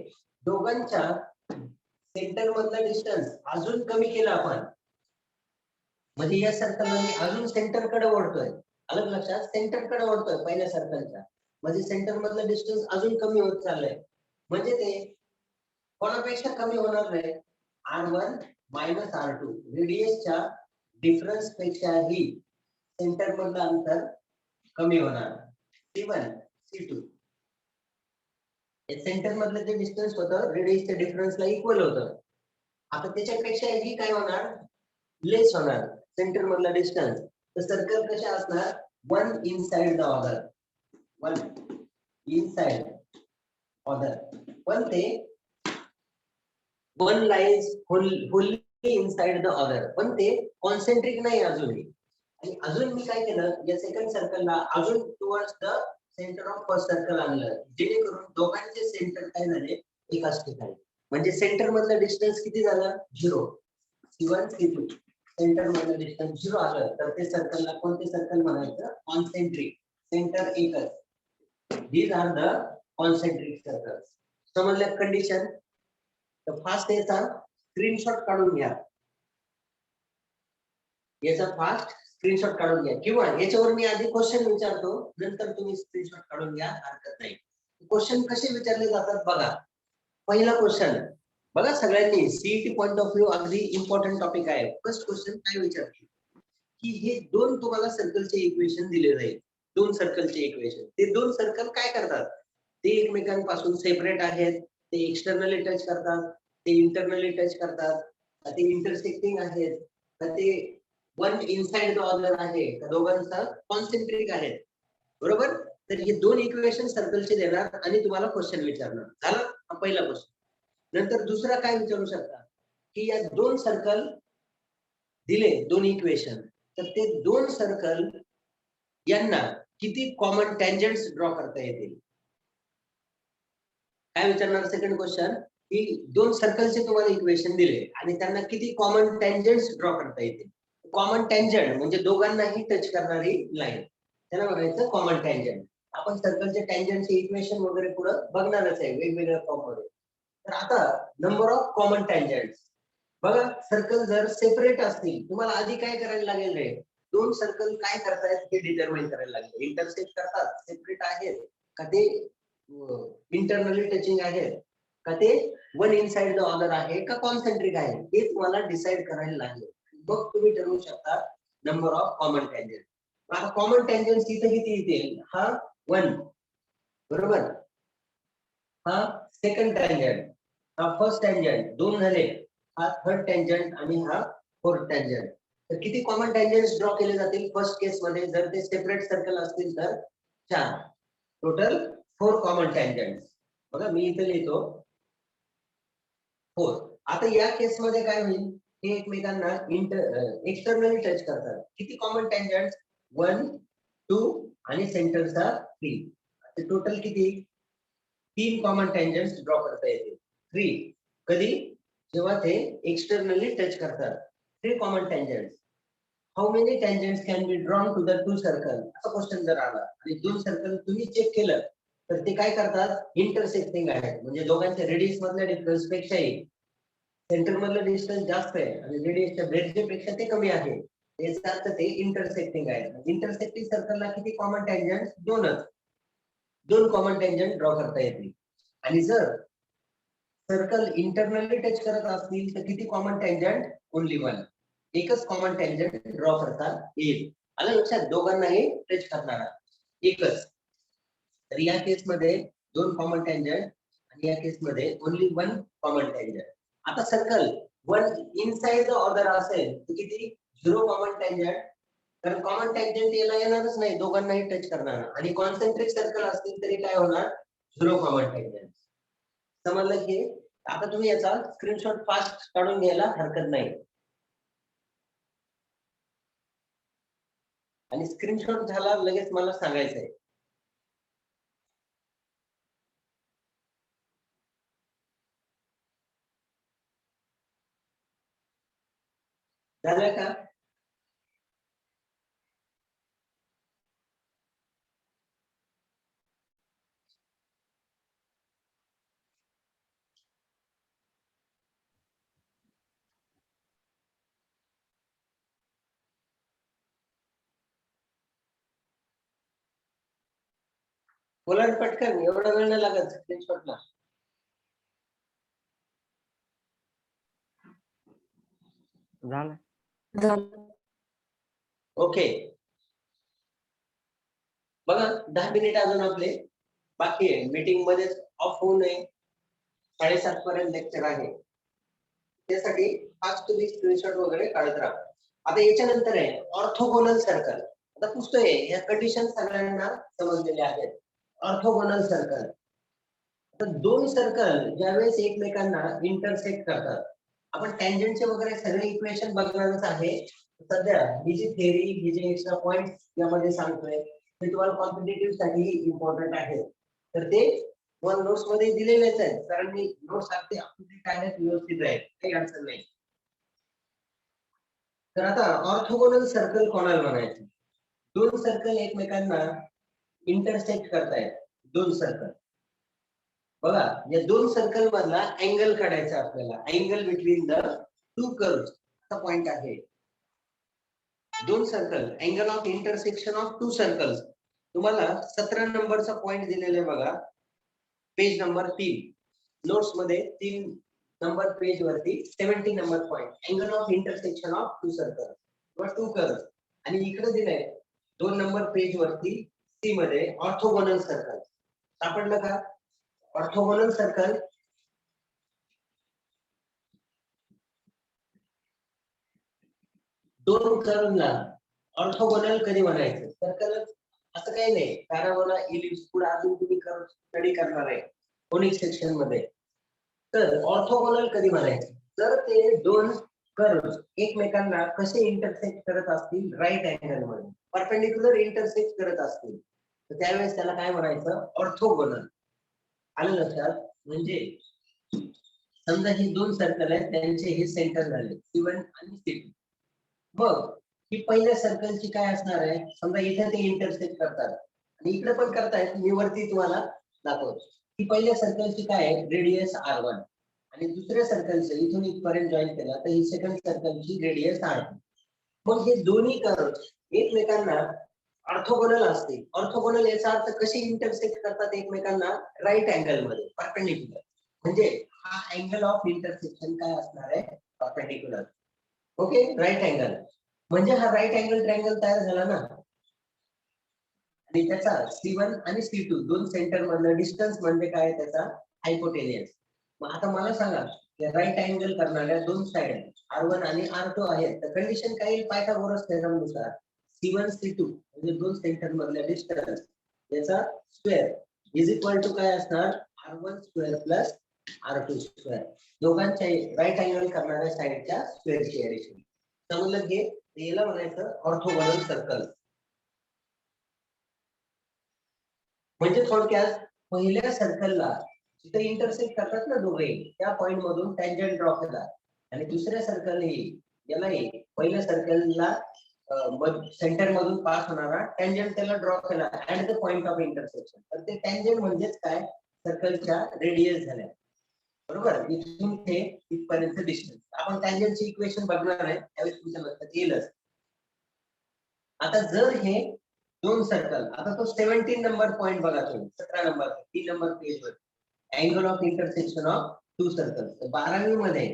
दोघांच्या सेंटर मधला डिस्टन्स अजून कमी केला आपण, म्हणजे या सर्कलला मी अजून सेंटर कडे ओढतोय. आलं लक्षात, सेंटर कडे ओढतोय पहिल्या सर्कलच्या, म्हणजे सेंटर मधला डिस्टन्स अजून कमी होत चाललंय. म्हणजे ते कोणापेक्षा कमी होणार नाही, R1 मायनस R2 रेडियसच्या डिफरन्स पेक्षाही सेंटर मधलं अंतर कमी होणार. C1 C2 सेंटर मधलं जे डिस्टन्स होतं रेडियसच्या डिफरन्सला इक्वल होतं, आता त्याच्यापेक्षाही काय होणार, लेस होणार सेंटर मधला डिस्टन्स. तर सर्कल कसे असणार, one inside the other, one inside other. पण ते one lines fully inside the other, पण ते कॉन्सेंट्रिक नाही अजूनही. आणि अजून मी काय केलं, या सेकंड सर्कलला अजून towards the centre of first circle आणलं, जेणेकरून दोघांचे सेंटर काय झाले, एकाच ठिकाणी. म्हणजे सेंटर मधलं डिस्टन्स किती झालं, 0. C1 C2 सेंटर मधलं डिस्टन्स 0 आलं तर ते सर्कलला कोणते सर्कल म्हणायचं, कॉन्सेंट्रिक. सेंटर एकच. These are the concentric circles. समजलं कंडिशन? तर फास्ट याचा स्क्रीनशॉट काढून घ्या, याचा फास्ट स्क्रीनशॉट काढून घ्या, किंवा याच्यावर मी आधी क्वेश्चन विचारतो, नंतर तुम्ही स्क्रीनशॉट काढून घ्या, हरकत नाही. क्वेश्चन कसे विचारले जातात बघा. पहिला क्वेश्चन बघा सगळ्यांनी, सीईटी पॉइंट ऑफ व्ह्यू अगदी इम्पॉर्टंट टॉपिक आहे. फर्स्ट क्वेश्चन काय विचारते, की हे दोन तुम्हाला सर्कलचे इक्वेशन दिले जाईल, दोन सर्कलचे इक्वेशन. ते दोन सर्कल काय करतात, ते एकमेकांपासून सेपरेट आहेत, ते एक्सटर्नली टच करतात, ते इंटरनली टच करतात, ते इंटरसेक्टिंग आहेत, तर ते वन इनसाइड द अदर आहे, का दोघांचा कॉन्सेंट्रिक आहेत, बरोबर. तर हे दोन इक्वेशन सर्कलचे देणार आणि तुम्हाला क्वेश्चन विचारणार. झालं हा पहिला क्वेश्चन. नंतर दुसरा काय विचारू शकता, की या दोन सर्कल दिले, दोन इक्वेशन, तर ते दोन सर्कल यांना किती कॉमन टँजंट्स ड्रॉ करता येतील. काय विचारणार सेकंड क्वेश्चन, की दोन सर्कलचे तुम्हाला इक्वेशन दिले आणि त्यांना किती कॉमन टँजंट्स ड्रॉ करता येतील. कॉमन टँजंट म्हणजे दोघांनाही टच करणारी लाईन. त्याला म्हणायचं कॉमन टँजंट. आपण सर्कलचे टँजंटचे इक्वेशन वगैरे पुढे बघणारच आहे वेगवेगळ्या फॉर्म मध्ये. तर आता नंबर ऑफ कॉमन टँजंट बघा. सर्कल जर सेपरेट असतील तुम्हाला आधी काय करायला लागेल रे, दोन सर्कल काय करतायत हे डिटरमाइन करायला लागेल. इंटरसेक्ट करतात, सेपरेट आहेत का ते इंटरनली टचिंग आहेत का ते वन इनसाइड द अदर आहे का कॉन्सेंट्रिक आहे, हे तुम्हाला डिसाइड करायला लागेल. मग तुम्ही ठरवू शकता नंबर ऑफ कॉमन टँजंट. आता कॉमन टँजंट इथे किती येतील, हा 1 बरोबर, हा सेकंड टँजंट, हा फर्स्ट टँजंट 2 झाले, हा थर्ड टँजंट आणि हा फोर्थ टँजंट. तर किती कॉमन टँजंट्स ड्रॉ केले जातील फर्स्ट केस मध्ये, जर ते सेपरेट सर्कल असतील तर 4. Total 4 common tangent. बघा मी इथे लिहितो 4. आता या केस मध्ये काय होईल, हे एकमेकांना एक्सटर्नली टच करतात. किती कॉमन टँजंट, 1 2 आणि सेंटरचा 3. टोटल किती, 3 कॉमन टँजंट ड्रॉ करता येतील. 3 कधी, जेव्हा ते एक्सटर्नली टच करतात. 3 common tangent. How many tangents can be drawn to the two circle, असा क्वेश्चन जर आला आणि 2 सर्कल तुम्ही चेक केलं तर ते काय करतात, इंटरसेक्टिंग आहेत. म्हणजे दोघांच्या रेडियस मधल्या डिफरन्स पेक्षाही सेंटर मधलं डिस्टन्स जास्त आहे आणि रेडियसच्या ब्रेडपेक्षा ते कमी आहे, याचा अर्थ ते इंटरसेक्टिंग आहे. इंटरसेक्टिंग सर्कलला किती कॉमन टँजंट, 2च. 2 कॉमन टँजंट ड्रॉ करता येतील. आणि जर सर्कल इंटरनली टच करत असतील तर किती कॉमन टँजंट, ओनली 1. एकच कॉमन टँजंट ड्रॉ करता येईल. आलं लक्षात, दोघांनाही टच करणारा एकच. तर या केस मध्ये 2 कॉमन टँजंट आणि या केस मध्ये ओनली 1 कॉमन टँजंट. आता सर्कल 1 इनसाइड द अदर असेल तर किती, 0 कॉमन टँजंट. तर कॉमन टँजंट याला येणारच नाही, दोघांनाही टच करणार. आणि कॉन्सेंट्रिक सर्कल असतील तरी काय होणार, 0 कॉमन टँजंट. समजलं की. आता तुम्ही याचा स्क्रीनशॉट फास्ट काढून घ्यायला हरकत नाही. आणि स्क्रीनशॉट झाला लगेच मला सांगायचंय. झालं का? बोला ना पटकन, एवढा वेळ नाही लागत स्क्रीनशॉटला. झालं. झालं. ओके. बघा 10 मिनिट अजून आपले बाकी आहे. मीटिंग मध्ये ऑफ होऊ नये. 7:30 पर्यंत लेक्चर आहे. त्यासाठी फास्ट तुम्ही स्क्रीनशॉट वगैरे काढत राहा. आता याच्यानंतर आहे ऑर्थोगोनल सर्कल. आता पुस्तक आहे, या कंडिशन सगळ्यांना समजलेल्या आहेत. ऑर्थोगोनल सर्कल, तर 2 सर्कल ज्यावेळेस एकमेकांना इंटरसेक्ट करतात, आपण टँजंटचे वगैरे सगळे इक्वेशन बघणारच आहे. सध्या ही जी थेअरी, ही जे एक्स्ट्रा पॉइंट यामध्ये सांगतोय ते तुम्हाला कॉम्पिटिटिव्ह साठी इम्पॉर्टंट आहे. तर ते तुम्हाला नोट्स मध्ये दिलेलेच आहेत. कारण मी नोट्स सांगते आपली काय आहेत व्यवस्थित आहे, काही अडचण नाही. तर आता ऑर्थोगोनल सर्कल कोणाला म्हणायचं, 2 सर्कल एकमेकांना इंटरसेक्ट करतायत. 2 सर्कल बघा, या 2 सर्कल मधला अँगल काढायचा आपल्याला. अँगल बिटवीन द 2 कर्व्स असा पॉइंट आहे. 2 circle, angle of intersection of 2 circles. तुम्हाला 17 नंबरचा पॉइंट दिलेला आहे बघा, पेज नंबर 3 नोट्स मध्ये. 3 नंबर पेज वरती 70 number point, angle of intersection of 2 circle किंवा 2 कर्व्स. आणि इकडे दिलंय 2 नंबर पेज वरती सी मध्ये ऑर्थोगोनल सर्कल. सापडलं का? ऑर्थोगोनल सर्कल दोन कर्वला ऑर्थोगोनल कधी म्हणायचं? सर्कल असं काही नाही, पॅराबोला, इलिप्स पुढे अजून तुम्ही कर्व स्टडी करणार आहे कोनिक सेक्शन मध्ये. तर ऑर्थोगोनल कधी म्हणायचं? जर ते 2 कर्व एकमेकांना कसे इंटरसेक्ट करत असतील, राईट अँगल मध्ये परपेंडिक्युलर इंटरसेक्ट करत असतील, तर त्यावेळेस त्याला काय म्हणायचं? ऑर्थोगोनल. आलं लक्षात? म्हणजे समजा ही 2 सर्कल आहेत, त्यांचे हे सेंटर झाले C1 आणि C2. मग की पहिल्या सर्कलची काय असणार आहे, समजा इथे ते इंटरसेक्ट करतात आणि इकडे पण करतायत, मी वरती तुम्हाला दाखवतो की पहिल्या सर्कलची काय आहे, रेडियस R1 आणि दुसऱ्या सर्कलचं इथून इथपर्यंत जॉईन केला तर ही सेकंड सर्कलची रेडियस R2. मग हे दोन्ही कर्व एकमेकांना ऑर्थोगोनल असतील. ऑर्थोगोनल याचा अर्थ कशी इंटरसेक्ट करतात एकमेकांना, राईट अँगल मध्ये, परपेंडिक्युलर. म्हणजे हा अँगल ऑफ इंटरसेक्शन काय असणार आहे, परपेंडिक्युलर. Okay, right angle. म्हणजे हा राईट अँगल ट्रायंगल तयार झाला ना, आणि त्याचा C1 आणि C2 दोन सेंटर मधलं डिस्टन्स म्हणजे काय, त्याचा हायपोटेनियस. मग आता मला सांगा, राईट अँगल करणाऱ्या दोन साइड R1 आणि R2 आहेत, तर कंडिशन काय येईल पायथागोरस थेरम नुसार, C1 C2 म्हणजे दोन सेंटर मधल्या डिस्टन्स याचा स्क्वेअर इज इक्वल टू काय असणार, R1 square plus R2 square. दोघांच्या राईट अँगल करणाऱ्या साइडच्या स्क्वेअरची एरिया. समजलं घे, याला म्हणायचं ऑर्थोगोनल सर्कल. म्हणजे थोडक्यात पहिल्या सर्कलला जिथे इंटरसेक्ट करतात ना दोघे, त्या पॉइंट मधून टँजंट ड्रॉ केला आणि दुसऱ्या सर्कल यालाही पहिल्या सर्कलला सेंटर मधून पास होणारा टँजंट त्याला ड्रॉ केला at the point of intersection. तर ते टँजंट म्हणजेच काय, सर्कलच्या रेडियस झाल्या, बरोबर. इथून ते इथपर्यंत डिस्टन्स. आपण टँजंटची इक्वेशन बघणार आहे त्यावेळेस तुमच्या लक्षात येईलच. आता जर हे दोन सर्कल, आता तो 17 नंबर पॉइंट बघा तुम्ही, 17 नंबर 3 नंबर पेज वर, angle of intersection of two circle. 12वी मध्ये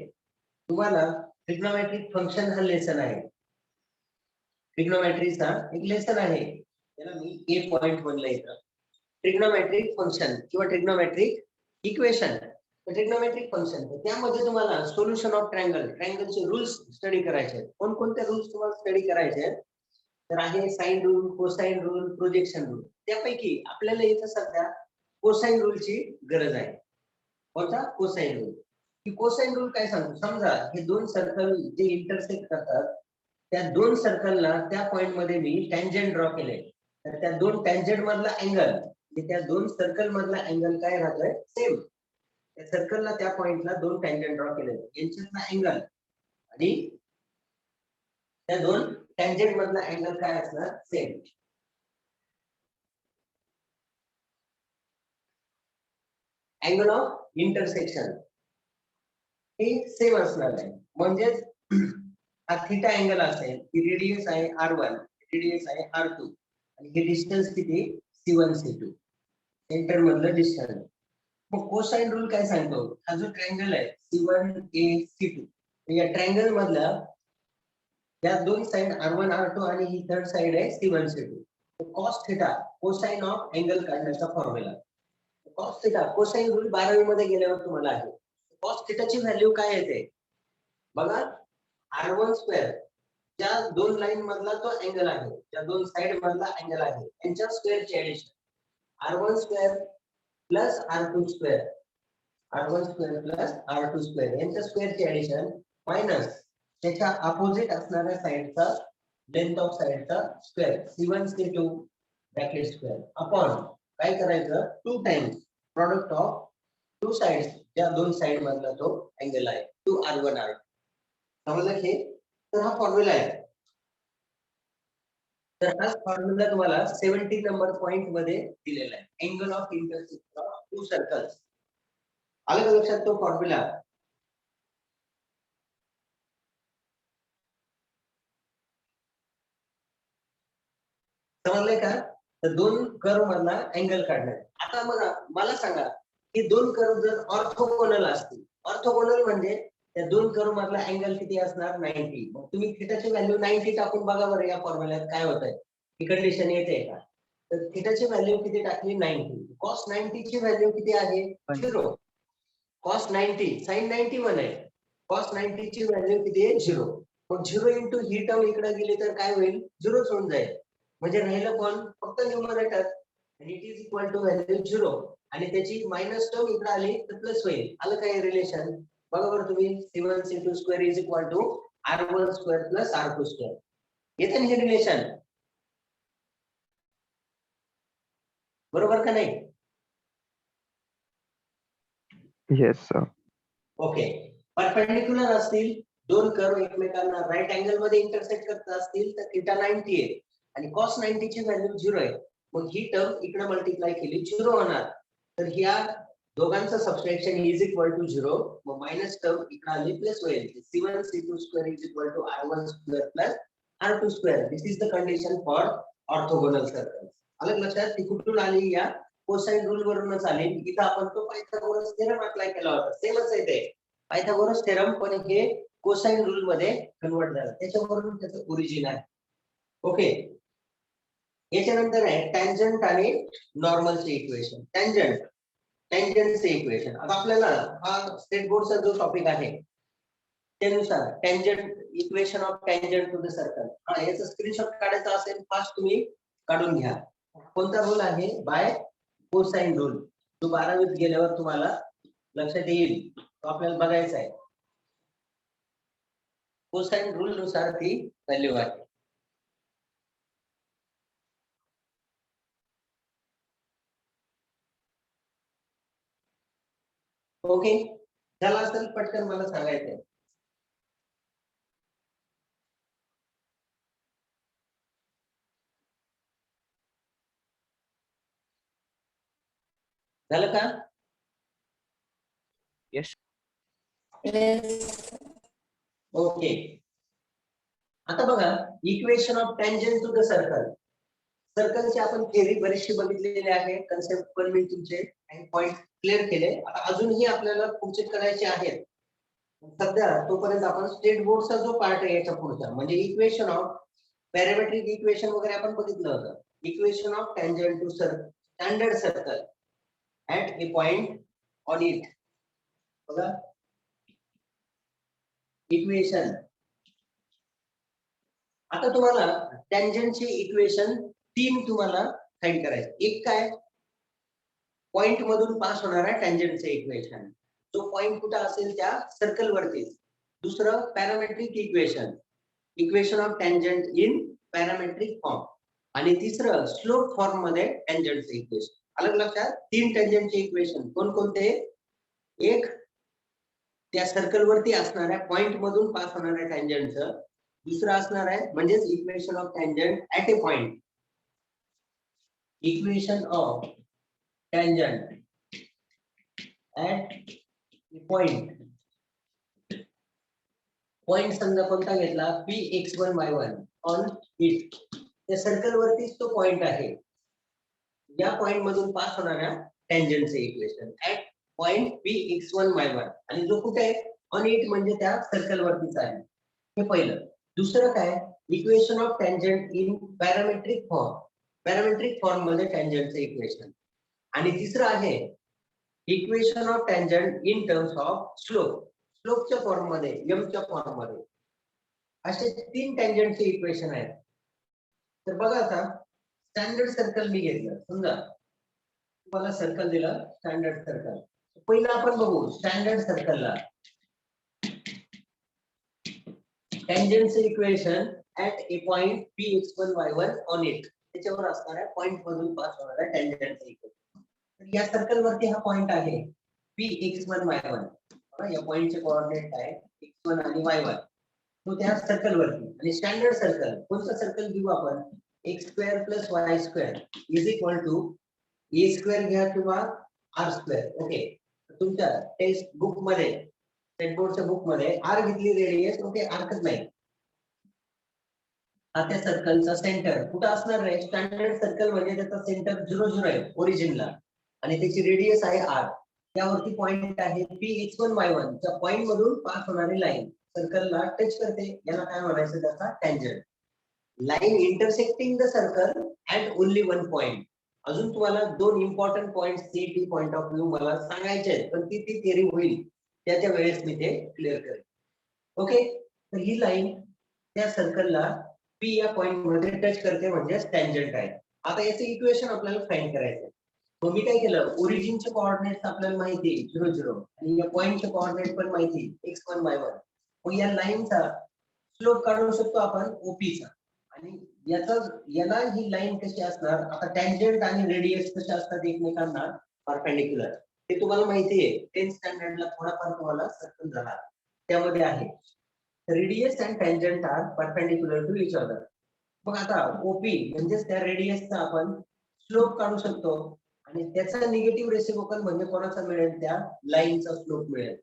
तुम्हाला ट्रिग्नोमेट्रिक फंक्शन हा लेसन आहे. ट्रिग्नोमेट्रीचा एक लेसन आहे, त्याला मी ए पॉइंट म्हणलं इथं. ट्रिग्नोमेट्रिक फंक्शन किंवा ट्रिग्नोमेट्रिक इक्वेशन. ट्रिग्नोमेट्रिक फंक्शन त्यामध्ये तुम्हाला सोल्युशन ऑफ ट्रायंगलचे रूल्स स्टडी करायचे आहेत. कोणकोणते रूल्स तुम्हाला स्टडी करायचे आहेत, तर आहे sine rule, cosine rule, projection rule. त्यापैकी आपल्याला इथं सध्या कोसाइन रूलची गरज आहे. कोणता, कोसाइन रूल. की कोसाइन रूल काय सांगतो, समजा हे दोन सर्कल जे इंटरसेक्ट करतात त्या दोन सर्कलला त्या पॉइंट मध्ये मी टँजंट ड्रॉ केले, तर त्या दोन टँजंट मधला अँगल म्हणजे त्या दोन सर्कल मधला अँगल काय राहतोय, सेम. त्या सर्कलला त्या पॉइंटला दोन टँजंट ड्रॉ केले, यांच्यातला अँगल आणि त्या दोन टँजंट मधला अँगल काय असणार, सेम. अँगल ऑफ इंटरसेक्शन हे सेम असणार आहे. म्हणजेच हा थीटा अँगल असेल, ही रेडियस आहे R1, रेडियस आहे R2 आणि हे डिस्टन्स किती, C1 C2 सेंटर मधलं डिस्टन्स. मग कोसाइन रूल काय सांगतो, हा जो ट्रायंगल आहे C1A C2, या ट्रायंगल मधला या दोन साइड R1 R2 आणि ही थर्ड साइड आहे C1 C2. Cos theta cosine of angle काढण्याचा formula. Cos theta cosine rule 12वी मध्ये गेल्यावर तुम्हाला आहे. कॉस थिटाची व्हॅल्यू काय येते बघा, R1 स्क्वेअर ज्या दोन लाईन मधला तो अँगल आहे, ज्या दोन साइड मधला अँगल आहे त्यांच्या स्क्वेअरची addition, R1 square plus R2 square, R1 square plus R2 square यांच्या स्क्वेअरची ऍडिशन मायनस त्याच्या अपोजिट असणाऱ्या साइडचा लेंथ ऑफ साइडचा square C1 C2 bracket square upon काय करायचं, 2 times product of two sides, ज्या दोन साइड मधला तो अँगल आहे 2R1 R2. समजलं हे, तर हा फॉर्म्युला आहे. तर हा फॉर्म्युला तुम्हाला 17 नंबर पॉइंट मध्ये दिलेला आहे, angle of intersection of to circles. आलं का लक्षात तो फॉर्म्युला. समजलंय का, तर दोन कर्व मधला अँगल काढणार. आता मला सांगा, हे दोन कर्व जर ऑर्थोगोनल असतील, ऑर्थोगोनल म्हणजे त्या दोन कर्व मधला अँगल किती असणार, 90. मग तुम्ही थिटाची व्हॅल्यू 90 टाकून बघा बरं या फॉर्म्युल्यात काय होत आहे, ही कंडिशन येते का. तर थिटाची व्हॅल्यू किती टाकली, 90. कॉस 90 ची व्हॅल्यू किती आहे, 0. कॉस 90 साइन 91 आहे, कॉस 90 ची व्हॅल्यू किती आहे, 0. मग 0 इंटू ही टर्म इकडे गेली तर काय होईल, 0 होऊन जाईल. म्हणजे राहिलं पण फक्त न्यूमरेटर आणि it is equal to value 0 आणि त्याची मायनस टर्म इकडे आली तर प्लस होईल. आलं काय रिलेशन, बरोबर. तुम्ही C1 C2 square is equal to R1 square plus R2 square येते ना हे रिलेशन, बरोबर का नाही. Yes, sir. ओके, परपेंडिक्युलर असतील दोन कर्व एकमेकांना राईट अँगल मध्ये इंटरसेक्ट करत असतील तर थिटा 90 आहे आणि कॉस 90 ची व्हॅल्यू 0 आहे. मग ही टर्म इकडे मल्टिप्लाय केली 0 होणार. तर ह्या दोघांचं सबट्रॅक्शन इज इक्वल टू 0. मग मायनस टर्म इकडे आली प्लस होईल. C1 C2 square is equal to R1 square plus R2 square. This is the condition for orthogonal circle. अलग लक्षात ती कुठून आली? या कोसाइन रूल वरूनच आली. इथं आपण तो पायथागोरस थेरम अप्लाय केला होता. सेमच आहे ते पायथागोरस थेरम, पण हे कोसाइन रूल मध्ये कन्वर्ट झालं, त्याच्यावरून त्याचं ओरिजिन आहे. ओके, याच्यानंतर आहे टँजंट आणि नॉर्मलचे इक्वेशन. टँजंटचे इक्वेशन. आता आपल्याला हा स्टेट बोर्डचा जो टॉपिक आहे त्यानुसार tangent equation of tangent to the circle, हा याचा स्क्रीनशॉट काढायचा असेल फास्ट तुम्ही काढून घ्या. कोणता रूल आहे? बाय कोसाइन रूल, जो 12वीत गेल्यावर तुम्हाला लक्षात येईल, तो आपल्याला बघायचा आहे. कोसाइन रूल नुसार ती व्हॅल्यू आहे. ओके, झाला असेल पटकन मला सांगायचंय. झालं का? Yes. Yes. ओके, आता बघा equation of tangent to the circle. सर्कलची आपण थेरी बरीचशी बघितलेली आहे, कन्सेप्ट पण मी तुमचे पॉइंट क्लिअर केले. आता अजूनही आपल्याला पुढचे करायचे आहेत. सध्या तोपर्यंत आपण स्टेट बोर्डचा जो पार्ट आहे याच्या पुढचा म्हणजे इक्वेशन ऑफ पॅरामेट्रिक इक्वेशन वगैरे आपण बघितलं होतं. Equation of tangent to standard circle at a point on it. बघा इक्वेशन. आता तुम्हाला टँजंटचे इक्वेशन 3 तुम्हाला फाइंड करायचे. एक काय? पॉइंट मधून पास होणारा टँजंटचे इक्वेशन, जो पॉइंट कुठे असेल त्या सर्कल वरती. दुसरं parametric equation, equation of tangent in parametric form. आणि तिसरं स्लोप फॉर्म मध्ये टँजंटचे इक्वेशन. अलग लक्षात 3 टँजंटचे इक्वेशन कोणकोणते? एक त्या सर्कल वरती असणाऱ्या पॉइंट मधून पास होणाऱ्या टँजंटचं, दुसरं असणार आहे म्हणजेच equation of tangent at a point. Equation of tangent at point. Point समजा कोणता घेतला? Px1 y1 on it. त्या सर्कल वरतीच तो पॉइंट आहे. या पॉइंट मधून पास होणाऱ्या टँजंटचे equation at point Px1 y1. आणि जो कुठे आहे? ऑन इट म्हणजे त्या सर्कल वरतीच आहे. हे पहिलं. दुसरं काय? Equation of tangent in parametric form. Parametric form मध्ये टँजंटचे इक्वेशन. आणि तिसरं आहे equation of tangent in terms of slope. स्लोपच्या फॉर्म मध्ये, च्या फॉर्म मध्ये. असे 3 टँजंटचे इक्वेशन आहेत. तर बघा आता स्टँडर्ड सर्कल मी घेतलं. समजा तुम्हाला सर्कल दिलं स्टँडर्ड सर्कल. पहिलं आपण बघू स्टँडर्ड सर्कलला टँजंटचे equation at a point Px1 y1 on it. त्याच्यावर असणाऱ्या पॉइंट मधून पास होणाऱ्या टँजंटचे इक्वेशन. तर या सर्कल वरती हा पॉइंट आहे Px1 y1. या पॉइंटचे कोऑर्डिनेट आहे x1 आणि y1. तो त्या सर्कल वरती. आणि स्टँडर्ड सर्कल कोणतं सर्कल घेऊ आपण? x² + y² is equal to a² घ्या किंवा r². ओके, तुमच्या टेक्स्ट बुक मध्ये, स्टेट बोर्डच्या बुक मध्ये r घेतली रेडियस. ओके, आर्कच नाही. हा त्या सर्कलचा सेंटर कुठं असणार आहे? स्टँडर्ड सर्कल म्हणजे त्याचा सेंटर 0 0 आहे ओरिजिनला आणि त्याची रेडियस आहे r. त्यावरती पॉइंट आहे Px1 y1. त्या पॉइंट मधून पास होणारी लाईन सर्कलला टच करते. याला काय म्हणायचं? त्याचा tangent. Line intersecting the circle at only one point. अजून तुम्हाला 2 important point CET point of view मला सांगायचे आहेत, पण ती थिअरी होईल त्याच्या वेळेस मी ते क्लिअर करेन. ओके, तर ही लाईन त्या सर्कलला P या पॉइंट मध्ये टच करते म्हणजे टँजंट आहे. आता याचं इक्वेशन आपल्याला फाइंड करायचं. मग मी काय केलं? ओरिजिनचे कोऑर्डिनेट्स आपल्याला माहिती 0 0 आणि या पॉइंटचे कोऑर्डिनेट पण माहिती x1 y1. मग या लाईनचा स्लोप काढू शकतो आपण OP चा. आणि याला ही लाईन कशी असणार? आता टँजंट आणि रेडियस कसे असतात एकमेकांना परपेंडिक्युलर, ते तुम्हाला माहिती आहे. 10th स्टँडर्डला थोडाफार तुम्हाला सर्कल झाला त्यामध्ये आहे. Radius and tangent are perpendicular to each other. मग आता ओपी म्हणजेच त्या रेडियसचा आपण स्लोप काढू शकतो आणि त्याचा निगेटिव्ह रेसिप्रोकल म्हणजे कोणाचा मिळेल, त्या लाईनचा स्लोप मिळेल.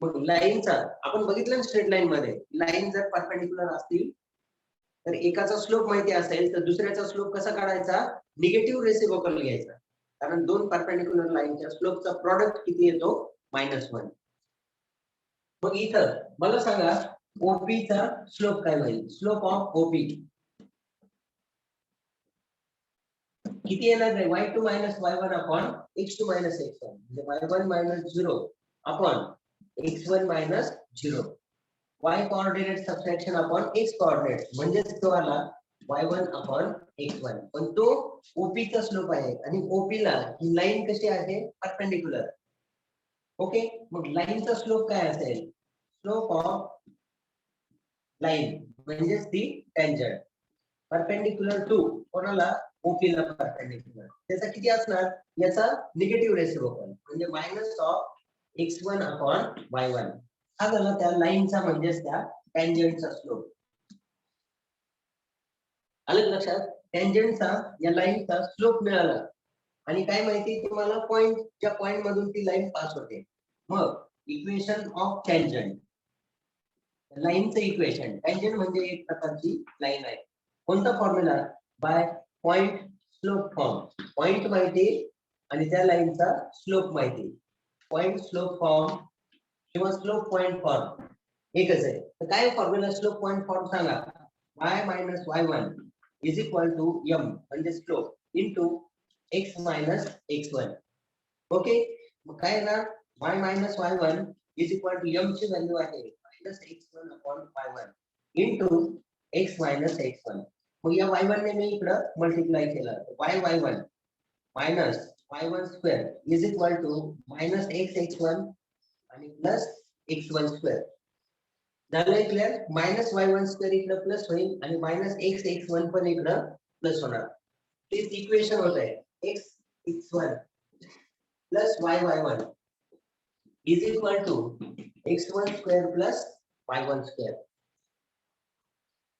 मग लाईनचा आपण बघितलं स्ट्रेट लाईन मध्ये लाईन जर परपेंडिक्युलर असतील तर एकाचा स्लोप माहिती असेल तर दुसऱ्याचा स्लोप कसा काढायचा, निगेटिव्ह रेसिप्रोकल घ्यायचा, कारण दोन परपेंडिक्युलर लाईनच्या स्लोपचा प्रॉडक्ट किती येतो, -1. मग इथं मला सांगा ओपीचा स्लोप काय होईल, स्लोप ऑफ ओपी किती येणार आहे, y2 - y1 upon x2 - x1 म्हणजे y1 - 0 upon x1 - 0. y coordinate subtraction upon x coordinate म्हणजेच तो आला y1 अपॉन x1. पण तो OP चा स्लोप आहे आणि OP ला ही लाईन कशी आहे, परपेंडिक्युलर. ओके, मग लाईनचा स्लोप काय असेल, स्लोप ऑफ लाईन म्हणजेच ती टँजंट परपेंडिक्युलर टू कोणाला, OP ला परपेंडिक्युलर. त्याचा किती असणार, याचा निगेटिव्ह रेसिप्रोकल म्हणजे -x1 अपॉन y1. हा झाला त्या लाईनचा म्हणजेच त्या टँजंटचा स्लोप. आलं लक्षात, टँजंटचा या लाईनचा स्लोप मिळाला आणि काय माहिती तुम्हाला, पॉइंट ज्या पॉइंट मधून ती लाईन पास होते. मग इक्वेशन ऑफ टँजंट, लाईनचं इक्वेशन, टँजंट म्हणजे एक प्रकारची लाईन आहे. कोणता formula, by point slope form. Point माहिती आणि त्या लाईनचा स्लोप माहिती. पॉइंट स्लोप फॉर्म किंवा स्लोप पॉइंट फॉर्म एकच आहे. तर काय फॉर्म्युला स्लोप पॉइंट फॉर्म सांगा, y - y1 is equal to m म्हणजे slope into x - x1. Okay, मग काय येणार, y - y1 is equal to m ची व्हॅल्यू आहे -x1 upon y1 into x - x1. मग या y1 ने मी इकडं मल्टिप्लाय केलं, y1 minus y1 square is equal to -x x1 आणि प्लस x1 स्क्वेअर. झालंय क्लिअर, -y1 स्क्वेअर इकडं प्लस होईल आणि -x x1 पण इकडं प्लस होणार. तेच इक्वेशन होत आहे, x x1 plus y1 is equal to x1 square plus y1 square.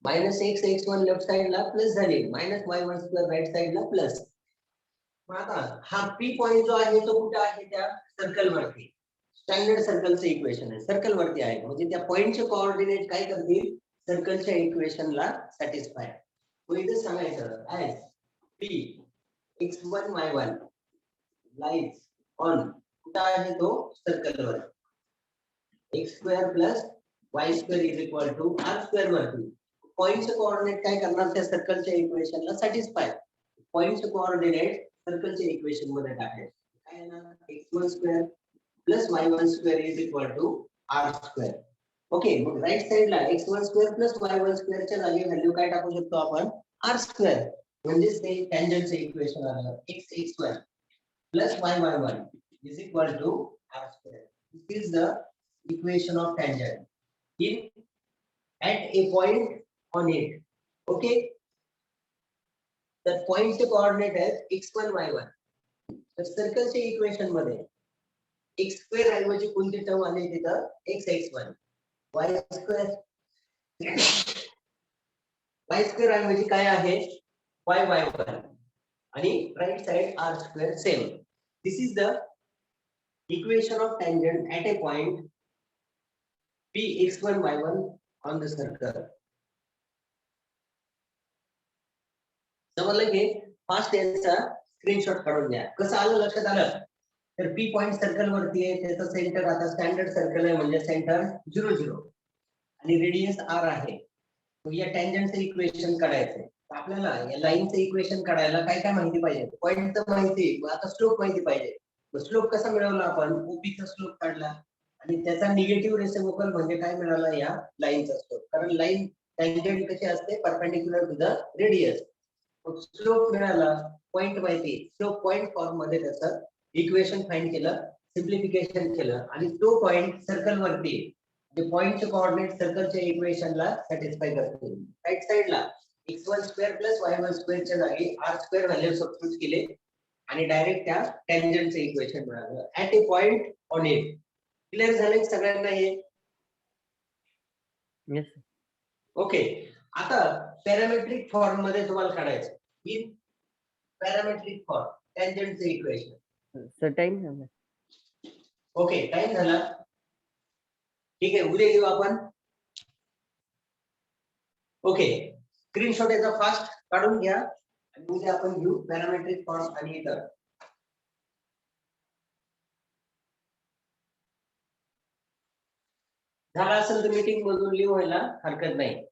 -x x1 left साइडला प्लस झाले, -y1 स्क्वेअर राईट साइडला प्लस. मग आता हा P पॉइंट जो आहे तो कुठे आहे, त्या सर्कल वरती. स्टँडर्ड सर्कलचं इक्वेशन आहे, सर्कल वरती आहे म्हणजे त्या पॉइंटचे कोऑर्डिनेट काय करतील, सर्कलच्या इक्वेशनला सॅटिस्फाय. मग इथे सांगायचं as P x1 y1 lies on कुठे आहे तो, सर्कल वर. x square plus y square is equal to r square वरती. पॉइंटचे कोऑर्डिनेट काय करणार, त्या सर्कलच्या इक्वेशनला सॅटिस्फाय. पॉइंटचे कोऑर्डिनेट सर्कलच्या इक्वेशन मध्ये टाकायचे. काय येणार, x1 square plus y1 square is equal to r square. Okay, मग राईट साइडला x1 स्क्वेअर प्लस y1 स्क्वेअरच्या जागी व्हॅल्यू काय टाकू शकतो आपण, r स्क्वेअर. म्हणजे ते टँजंटचे इक्वेशन आलं x x1 plus y1 is equal to r square. This is the equation of tangent in at a point on it. Okay, तर पॉइंटचे कोऑर्डिनेट आहेत x1 y1. तर सर्कलच्या इक्वेशन मध्ये x स्क्वेअर ऐवजी कोणती टर्म आली तिथं, x x1. y स्क्वेअर ऐवजी काय आहे, y y1 आणि right side r square same. This is the equation of tangent at a point p x1 y1 on the circle. समजलं की, फास्ट यांचा स्क्रीनशॉट काढून घ्या. कसं आलं, लक्षात आलं. तर P पॉइंट सर्कल वरती आहे, त्याचं सेंटर आता स्टँडर्ड सर्कल आहे म्हणजे सेंटर 0 0 आणि रेडियस r आहे. मग या टँजंटचं इक्वेशन काढायचंय. आपल्याला या लाईनचं इक्वेशन काढायला काय काय माहिती पाहिजे, पॉइंटचं माहिती, मग आता स्लोप माहिती पाहिजे. मग स्लोप कसा मिळवला आपण, OP चा स्लोप काढला आणि त्याचा निगेटिव्ह रेसिप्रोकल म्हणजे काय मिळाला, या लाईनचा स्लोप. कारण लाईन टँजंट कशी असते, perpendicular to the radius. Slope मिळाला, पॉइंट माहिती, स्लोप पॉइंट फॉर्म मध्ये त्याचं इक्वेशन फाइंड केलं, सिम्प्लिफिकेशन केलं आणि तो पॉइंट सर्कल वरती, म्हणजे पॉइंटचे कोऑर्डिनेट सर्कलच्या इक्वेशनला सॅटिस्फाय करतो. राइट साइडला x1 स्क्वेअर प्लस y1 स्क्वेअरच्या जागी r स्क्वेअर व्हॅल्यू सबस्टिट्यूट केले आणि डायरेक्ट त्या टँजंटचे इक्वेशन मिळालं at a point on it. Clear झालं सगळ्यांना हे? Yes, sir. ओके. आता पॅरामेट्रिक फॉर्म मध्ये तुम्हाला काढायचं इन पॅरामेट्रिक फॉर्म टँजंटचे इक्वेशन. Sir, time झाला. ओके, टाइम झाला. ठीक आहे, उद्या घेऊ आपण. ओके, स्क्रीनशॉट याचा फास्ट काढून घ्या आणि उद्या आपण घेऊ पॅरामेट्रिक फॉर्म आणि इतर. झाला असेल तर मीटिंग मधून लिहू व्हायला हरकत नाही.